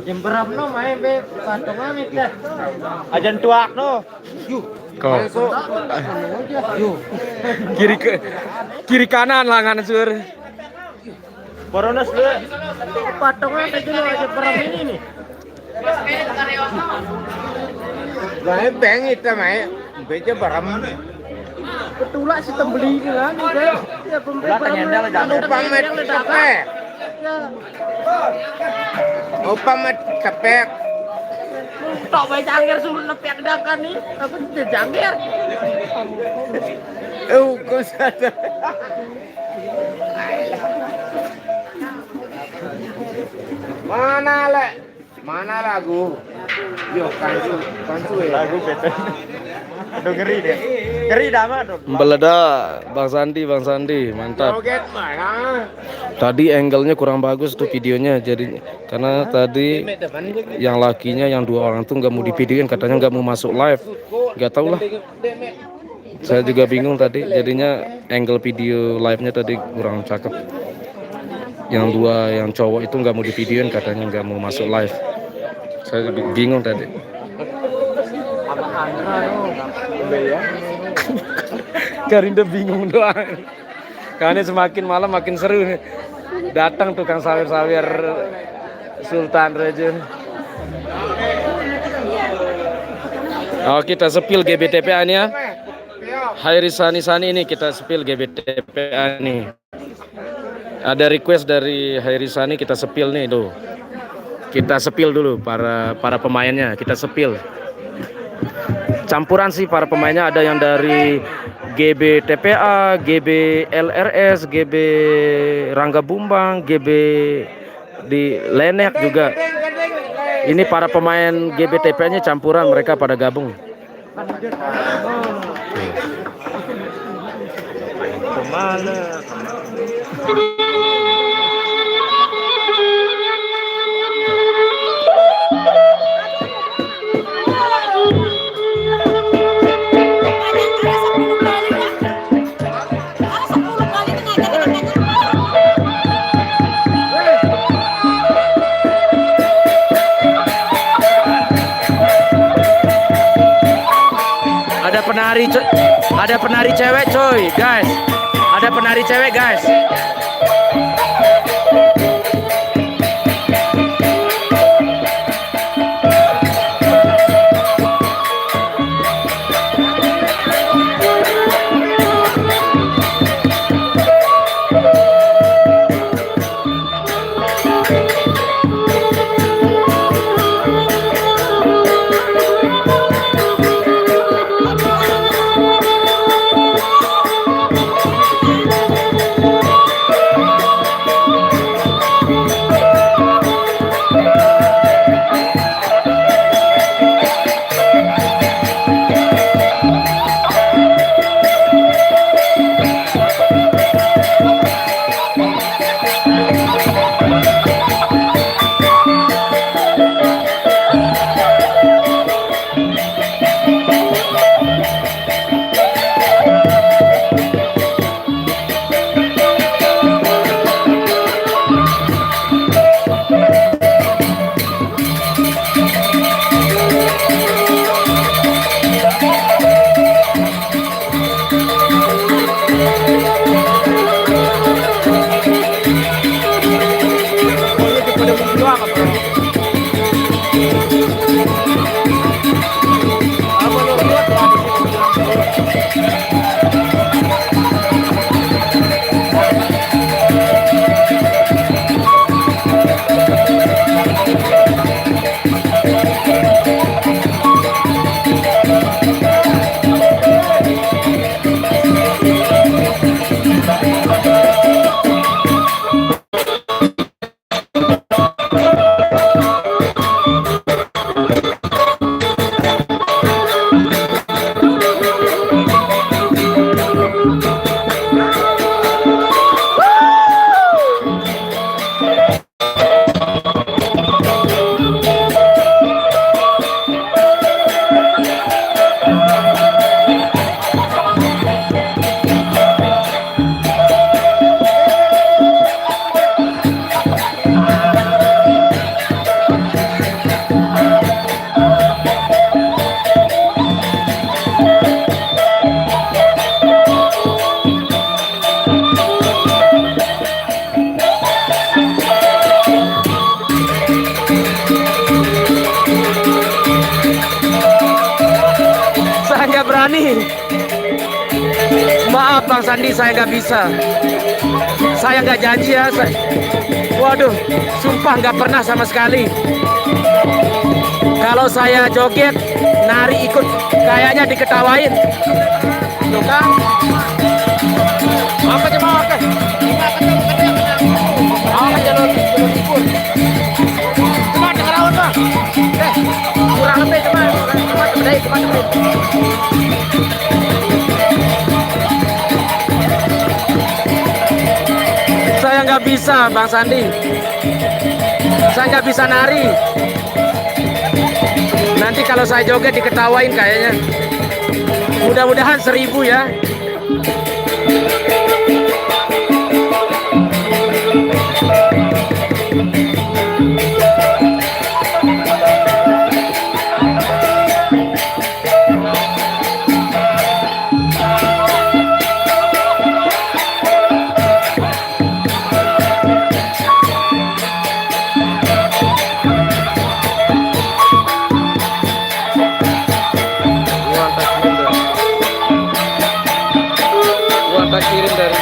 Jemberap no main be patungan itu. Ajan tuak no. Kiri kanan langan sur. Boronas lu. Patungan itu dulu aja perang ini nih. Main beng itu main. Beja baram. Betulak sistem beli ini kan. Ya Belakang nyendal jangan. Upamat capek. Upamat capek. Tok bae cangkir suruh nepek dakan nih. Apa tidak cangkir? Kau sadar. Mana lagu? Yo kansu ya. Lagu beten. Aduh ngeri deh. Ngeri dah mah. Meledak Bang Sandi, mantap. Joget mana? Tadi angle-nya kurang bagus tuh videonya, jadi karena tadi yang lakinya yang 2 orang tuh nggak mau divideoin, katanya nggak mau masuk live, nggak tahu lah. Saya juga bingung tadi, jadinya angle video live-nya tadi kurang cakep. Yang 2 yang cowok itu nggak mau divideoin, katanya nggak mau masuk live. Saya bingung tadi. Karinda bingung doang. Karena semakin malam makin seru nih. Datang tukang sawir-sawir Sultan Rejun. Oh, kita sepil GBTPA nih ya. Hairi Sani ini kita sepil GBTPA nih. Ada request dari Hairi Sani, kita sepil nih tuh. Kita sepil dulu para pemainnya, kita sepil. Campuran sih para pemainnya, ada yang dari GB TPA, GB LRS, GB Rangga Bumbang, GB di Lenek juga. Ini para pemain GB TPA-nya campuran, mereka pada gabung. Kemana? Ada penari cewek coy guys, ada penari cewek guys. Bang Sandi, saya nggak bisa. Saya nggak janji ya. Waduh, sumpah nggak pernah sama sekali. Kalau saya joget, nari ikut, kayaknya diketawain. Tuh kan? Apa aja mau apa? Mau jalur libur. Cuma dengar awal Bang. Kurang lebih cuma bedai. Saya nggak bisa Bang Sandi. Saya nggak bisa nari. Nanti kalau saya joget diketawain kayaknya. Mudah-mudahan 1000 ya. Kirim dari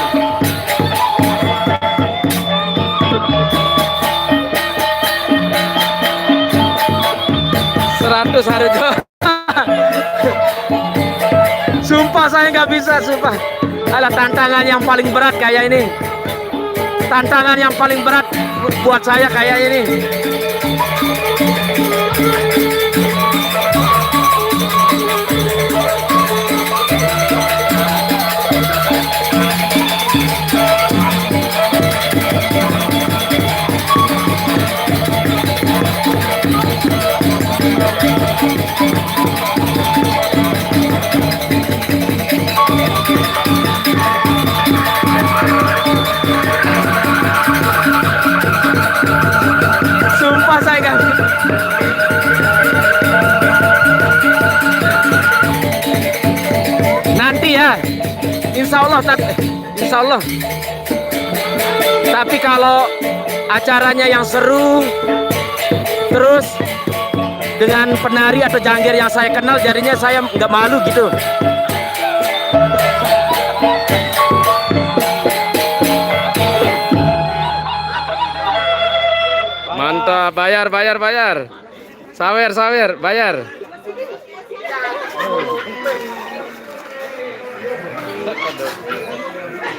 100 hari itu. Sumpah saya nggak bisa, sumpah. Alah, tantangan yang paling berat kayak ini. Tantangan yang paling berat buat saya kayak ini. Sumpah saya nggak. Nanti ya, insya Allah. Tapi kalau acaranya yang seru, terus dengan penari atau jangger yang saya kenal, jadinya saya nggak malu gitu. Mantap, bayar. Sawer, bayar.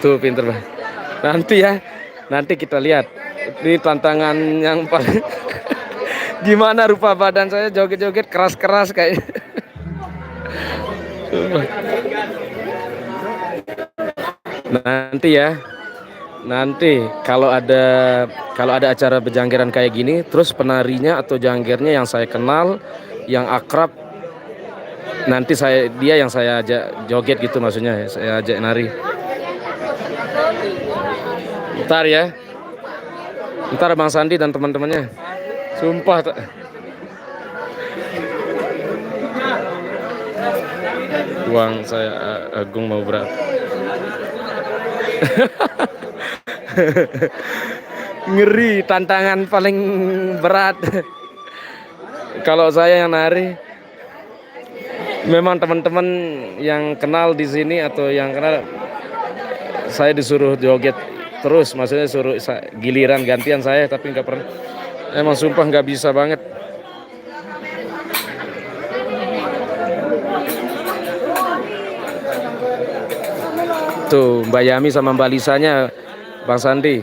Tuh pinter Bang. Nanti kita lihat. Ini tantangan yang paling gimana rupa badan saya joget-joget keras-keras kayak. Nanti ya. Nanti kalau ada acara berjanggeran kayak gini, terus penarinya atau janggernya yang saya kenal, yang akrab, nanti dia yang saya ajak joget gitu, maksudnya saya ajak nari. Ntar ya, ntar Bang Sandi dan teman-temannya, sumpah. Uang saya Agung mau berat. Ngeri, tantangan paling berat. Kalau saya yang nari, memang teman-teman yang kenal di sini atau yang kenal, saya disuruh joget terus, maksudnya suruh giliran gantian saya, tapi nggak pernah. Emang sumpah nggak bisa banget. Tuh Mbak Yami sama Mbak Lisanya, Bang Sandi.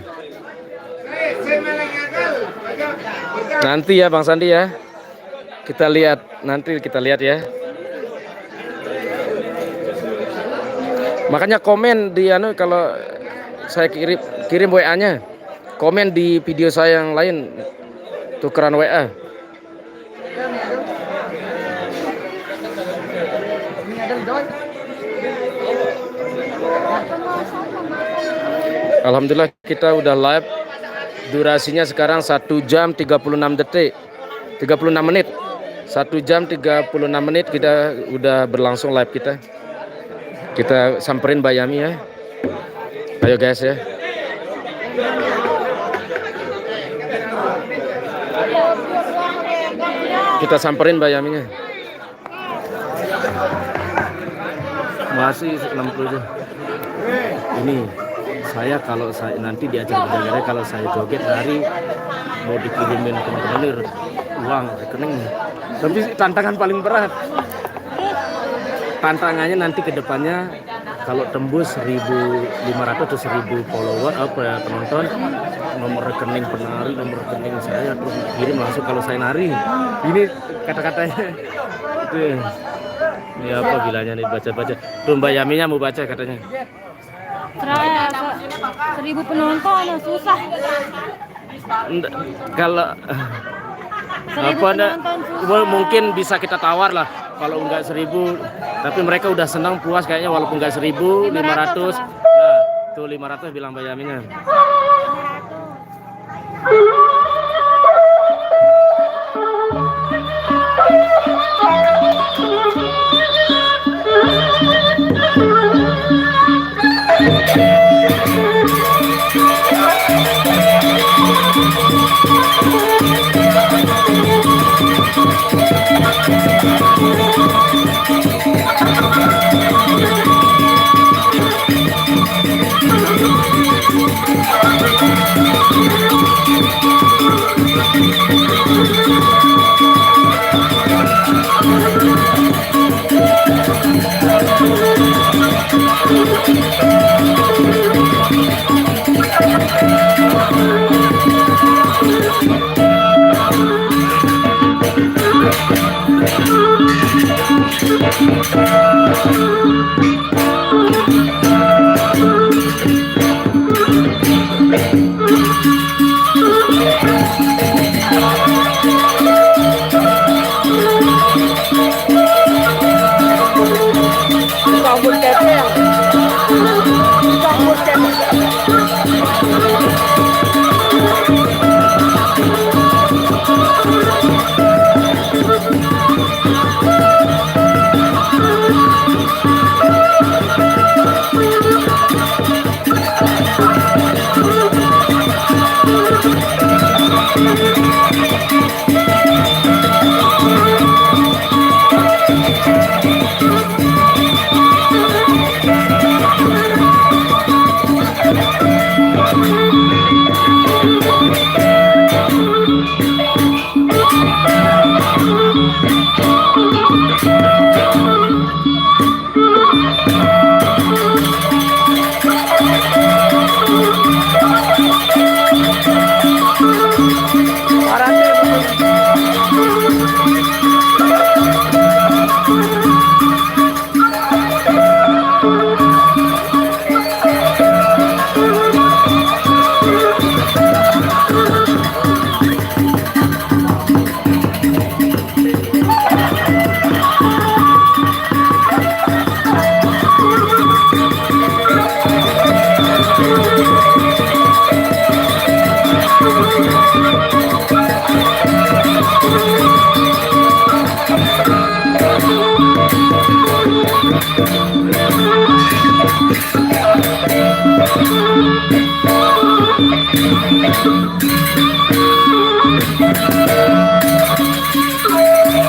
Nanti ya Bang Sandi ya. Nanti kita lihat ya. Makanya komen di kalau saya kirim WA-nya. Komen di video saya yang lain, tukeran WA. Alhamdulillah kita udah live. Durasinya sekarang 1 jam 36 detik. 36 menit. 1 jam 36 menit kita udah berlangsung live kita. Kita samperin Mbak Yami ya. Ayo guys ya. Kita samperin Mbak Yaminya. Masih 60 tuh. ini saya kalau saya nanti diajak berjaga kalau saya joget hari mau dikirimin teman-teman uang rekening. Tapi tantangan paling berat, tantangannya nanti ke depannya kalau tembus 1.500 atau 1.000 follower penonton, nomor rekening penari, nomor rekening saya terus kirim langsung kalau saya nari. Ini kata-katanya itu ini apa bilangnya nih, baca-baca tuh Mbak Yaminya mau baca katanya. 1.000 penonton susah. Kalau apa mungkin bisa kita tawar lah kalau enggak 1.000, tapi mereka udah senang puas kayaknya walaupun enggak 1.500. Nah tuh 500 bilang Mbak Yaminya.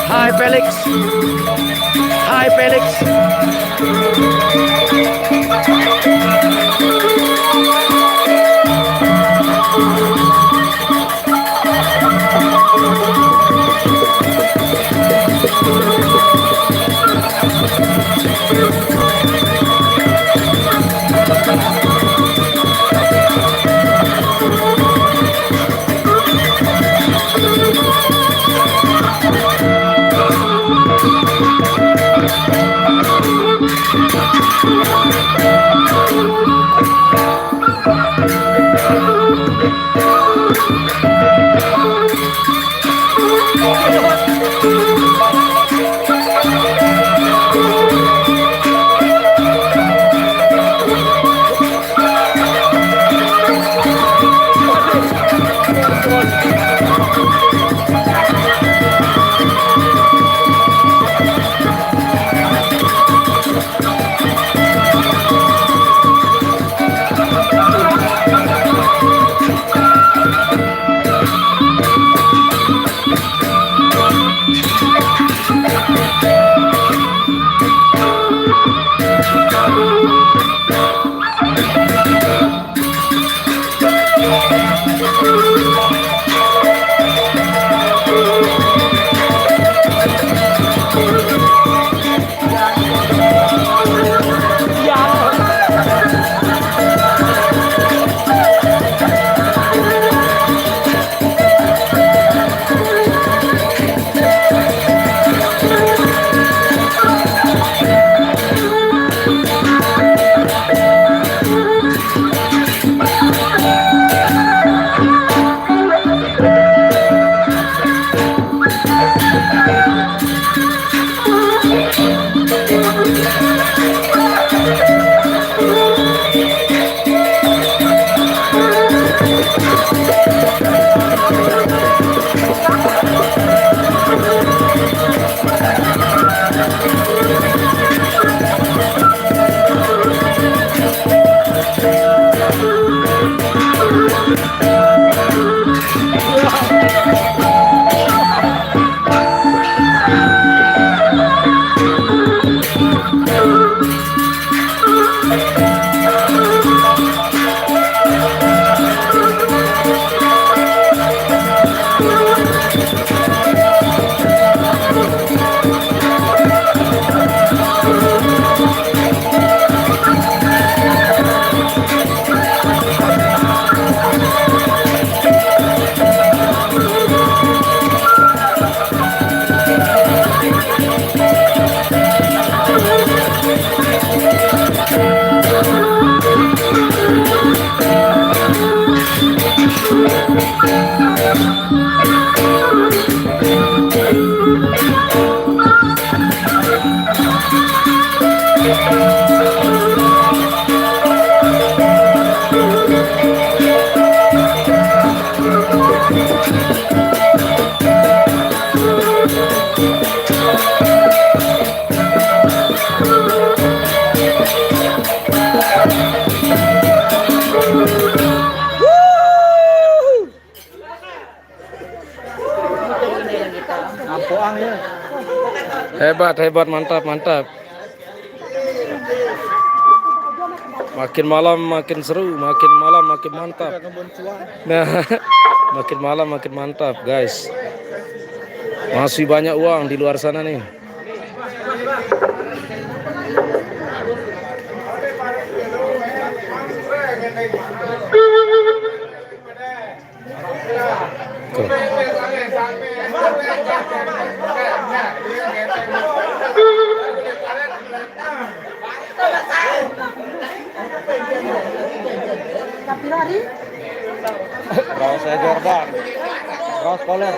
Hai Felix. Hai Felix. Hebat, hebat, mantap, mantap. Makin malam makin seru, makin malam makin mantap. Nah, makin malam makin mantap, guys. Masih banyak uang di luar sana nih. Raus saya Jordan. Raus Koler.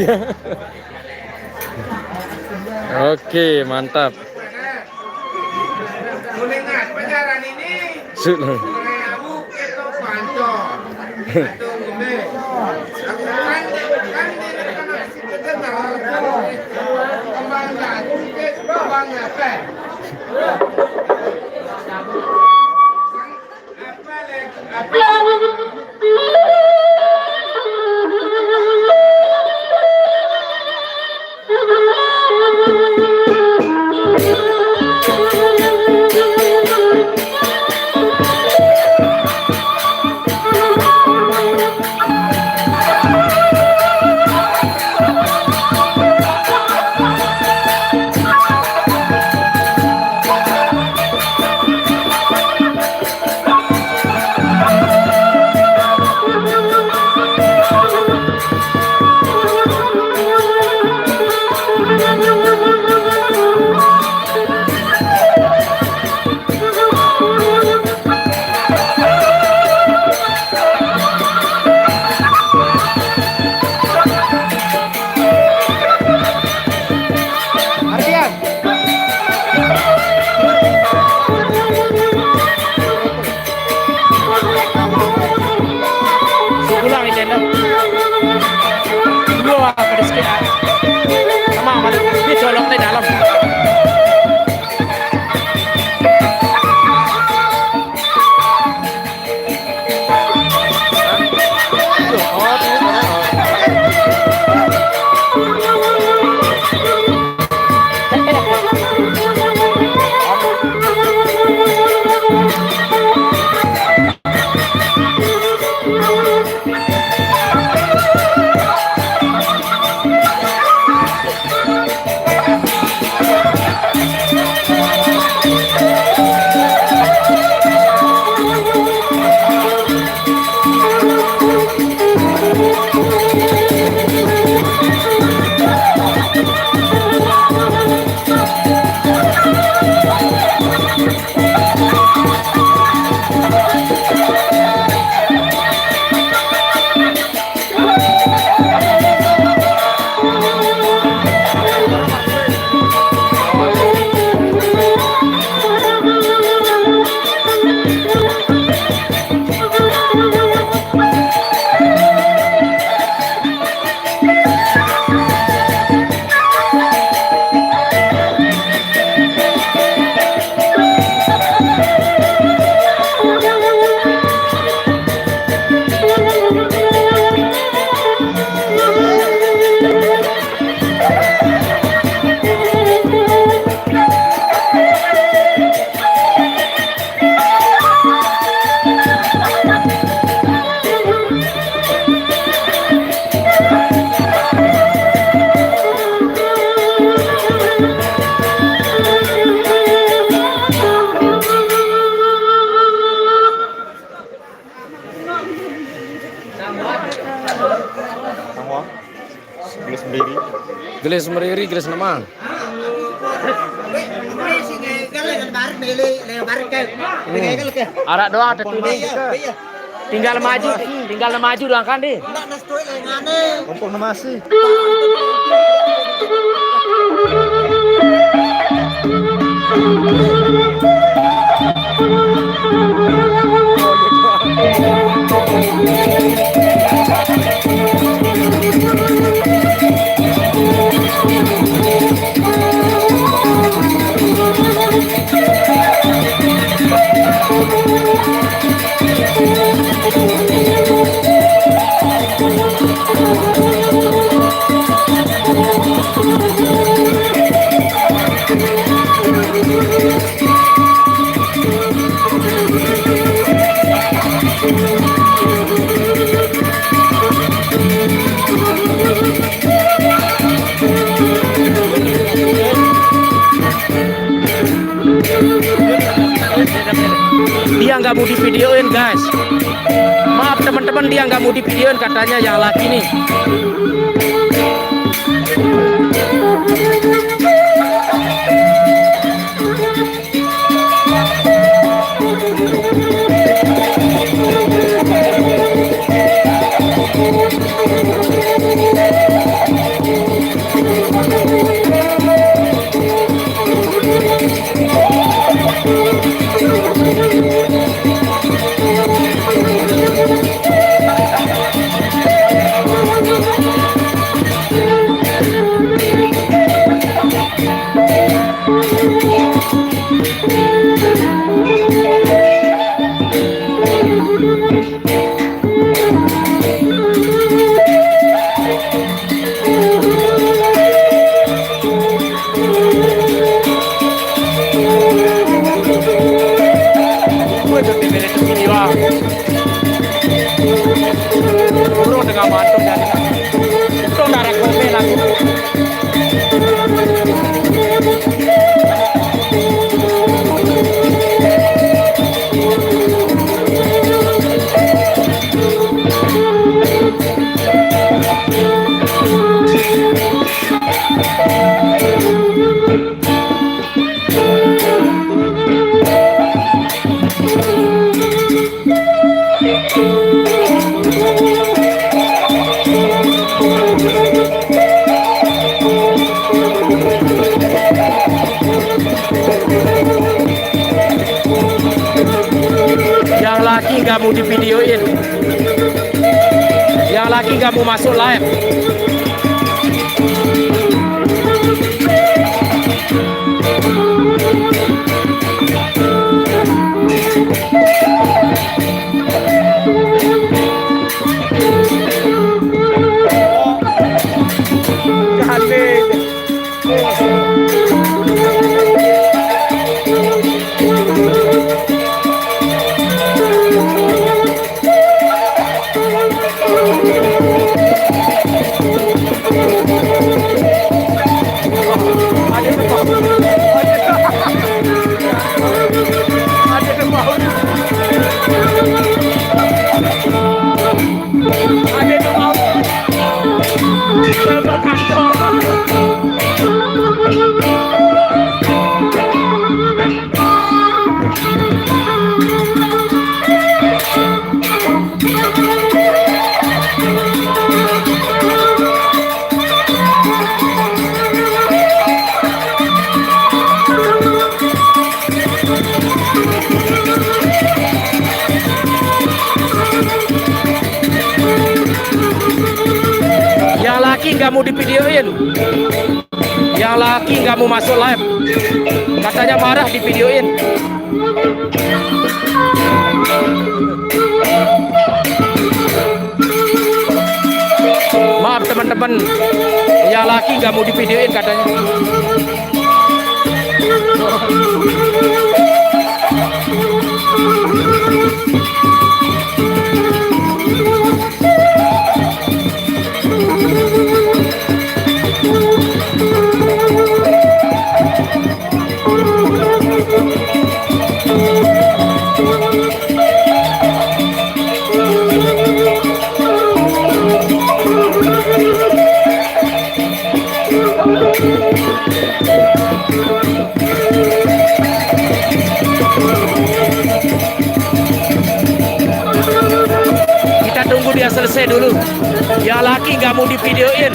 Iya. Oke, mantap. Kuningan penyaran ini Sudah. aku itu panco itu ini aku kan situ dengar kembangnya kembangnya apa pulang ini dah. Dua pada sekitar. Sama mana? Dia colok di dalam. Gelis meriri, gelis nama. Arak doang ada tuning. Tinggal maju doang kan deh. Kompong namasi. Dia nggak mau divideoin guys. Maaf teman-teman, dia nggak mau divideoin katanya yang laki nih. Gue tuh di video video ah. Bro dengan mantuk dan itu darah kopi lagi. Yang laki nggak mau divideoin, yang laki nggak mau masuk live. Yang laki nggak mau divideoin, yang laki nggak mau masuk live, katanya marah divideoin. Maaf teman-teman, yang laki nggak mau divideoin katanya. Kita tunggu dia selesai dulu. Yang laki nggak mau divideoin.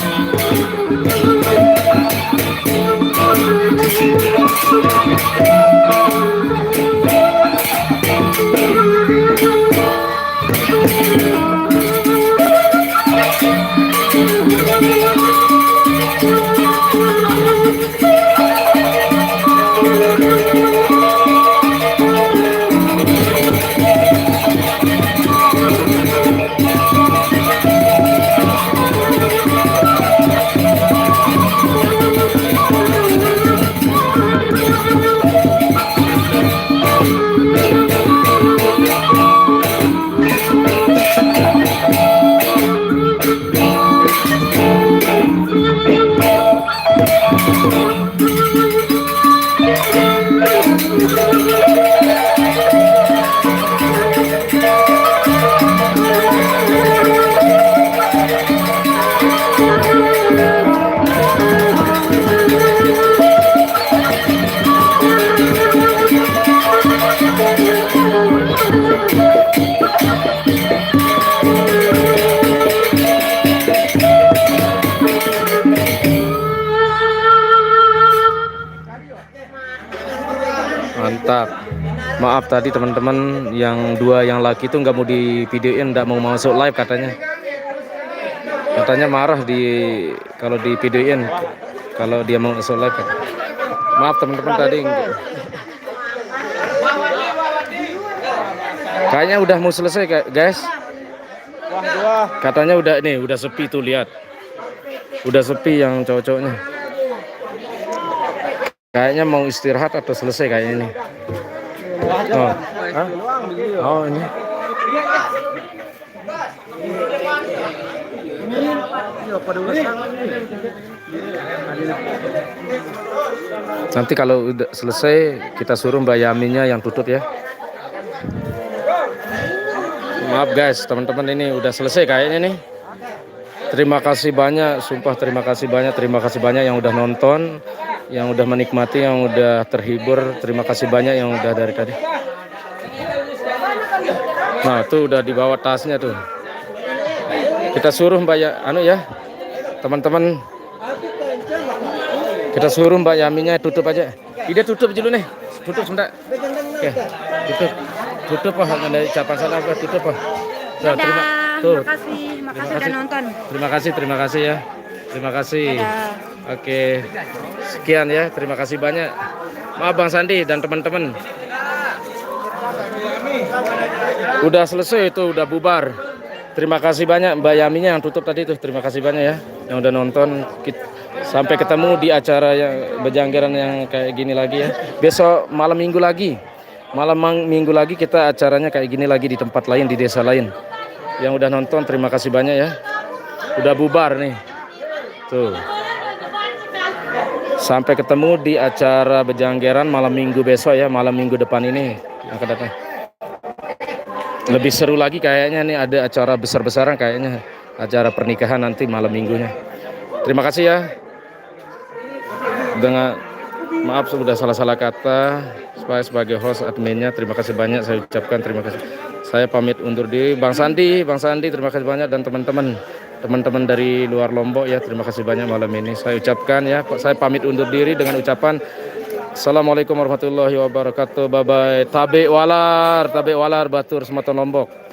Mantap. Maaf tadi teman-teman, yang dua yang laki itu nggak mau di videoin, nggak mau masuk live katanya. Katanya marah kalau di videoin kalau dia mau masuk live. Maaf teman-teman tadi. Kayaknya udah mau selesai guys. Katanya udah nih, udah sepi tuh lihat. Udah sepi yang cowok-cowoknya. Kayaknya mau istirahat atau selesai kayaknya ini. Oh, hah? Oh ini. Nanti kalau udah selesai kita suruh Mbak Yaminya yang tutup ya. Maaf guys, teman-teman ini udah selesai kayaknya nih. Terima kasih banyak, sumpah terima kasih banyak yang udah nonton, yang udah menikmati, yang udah terhibur. Terima kasih banyak yang udah dari tadi. Nah, tuh udah dibawa tasnya tuh. Kita suruh Mbak ya, teman-teman. Kita suruh Mbak Yaminya tutup aja. Ide tutup dulu nih. Tutup sebentar. Oke, tutup apa dari ucapan salah apa tutup apa? Tuh, Makasih udah nonton. Terima kasih ya. Terima kasih. Oke. Sekian ya, terima kasih banyak. Maaf Bang Sandi dan teman-teman. Udah selesai itu, udah bubar. Terima kasih banyak Mbak Yaminya yang tutup tadi tuh. Terima kasih banyak ya yang udah nonton. Sampai ketemu di acara yang berjanggaran yang kayak gini lagi ya. Besok malam minggu lagi. Malam minggu lagi kita acaranya kayak gini lagi di tempat lain, di desa lain. Yang udah nonton terima kasih banyak ya. Udah bubar nih. Tuh. Sampai ketemu di acara berjanggaran malam minggu besok ya, malam minggu depan ini yang akan datang. Lebih seru lagi kayaknya nih, ada acara besar-besaran kayaknya, acara pernikahan nanti malam minggunya. Terima kasih ya. Dengan maaf sudah salah-salah kata, sebagai host adminnya terima kasih banyak saya ucapkan terima kasih. Saya pamit undur diri. Bang Sandi terima kasih banyak dan teman-teman dari luar Lombok ya terima kasih banyak malam ini saya ucapkan ya. Saya pamit undur diri dengan ucapan Assalamualaikum warahmatullahi wabarakatuh. Bye bye. Tabe walar Batur Sematon Lombok.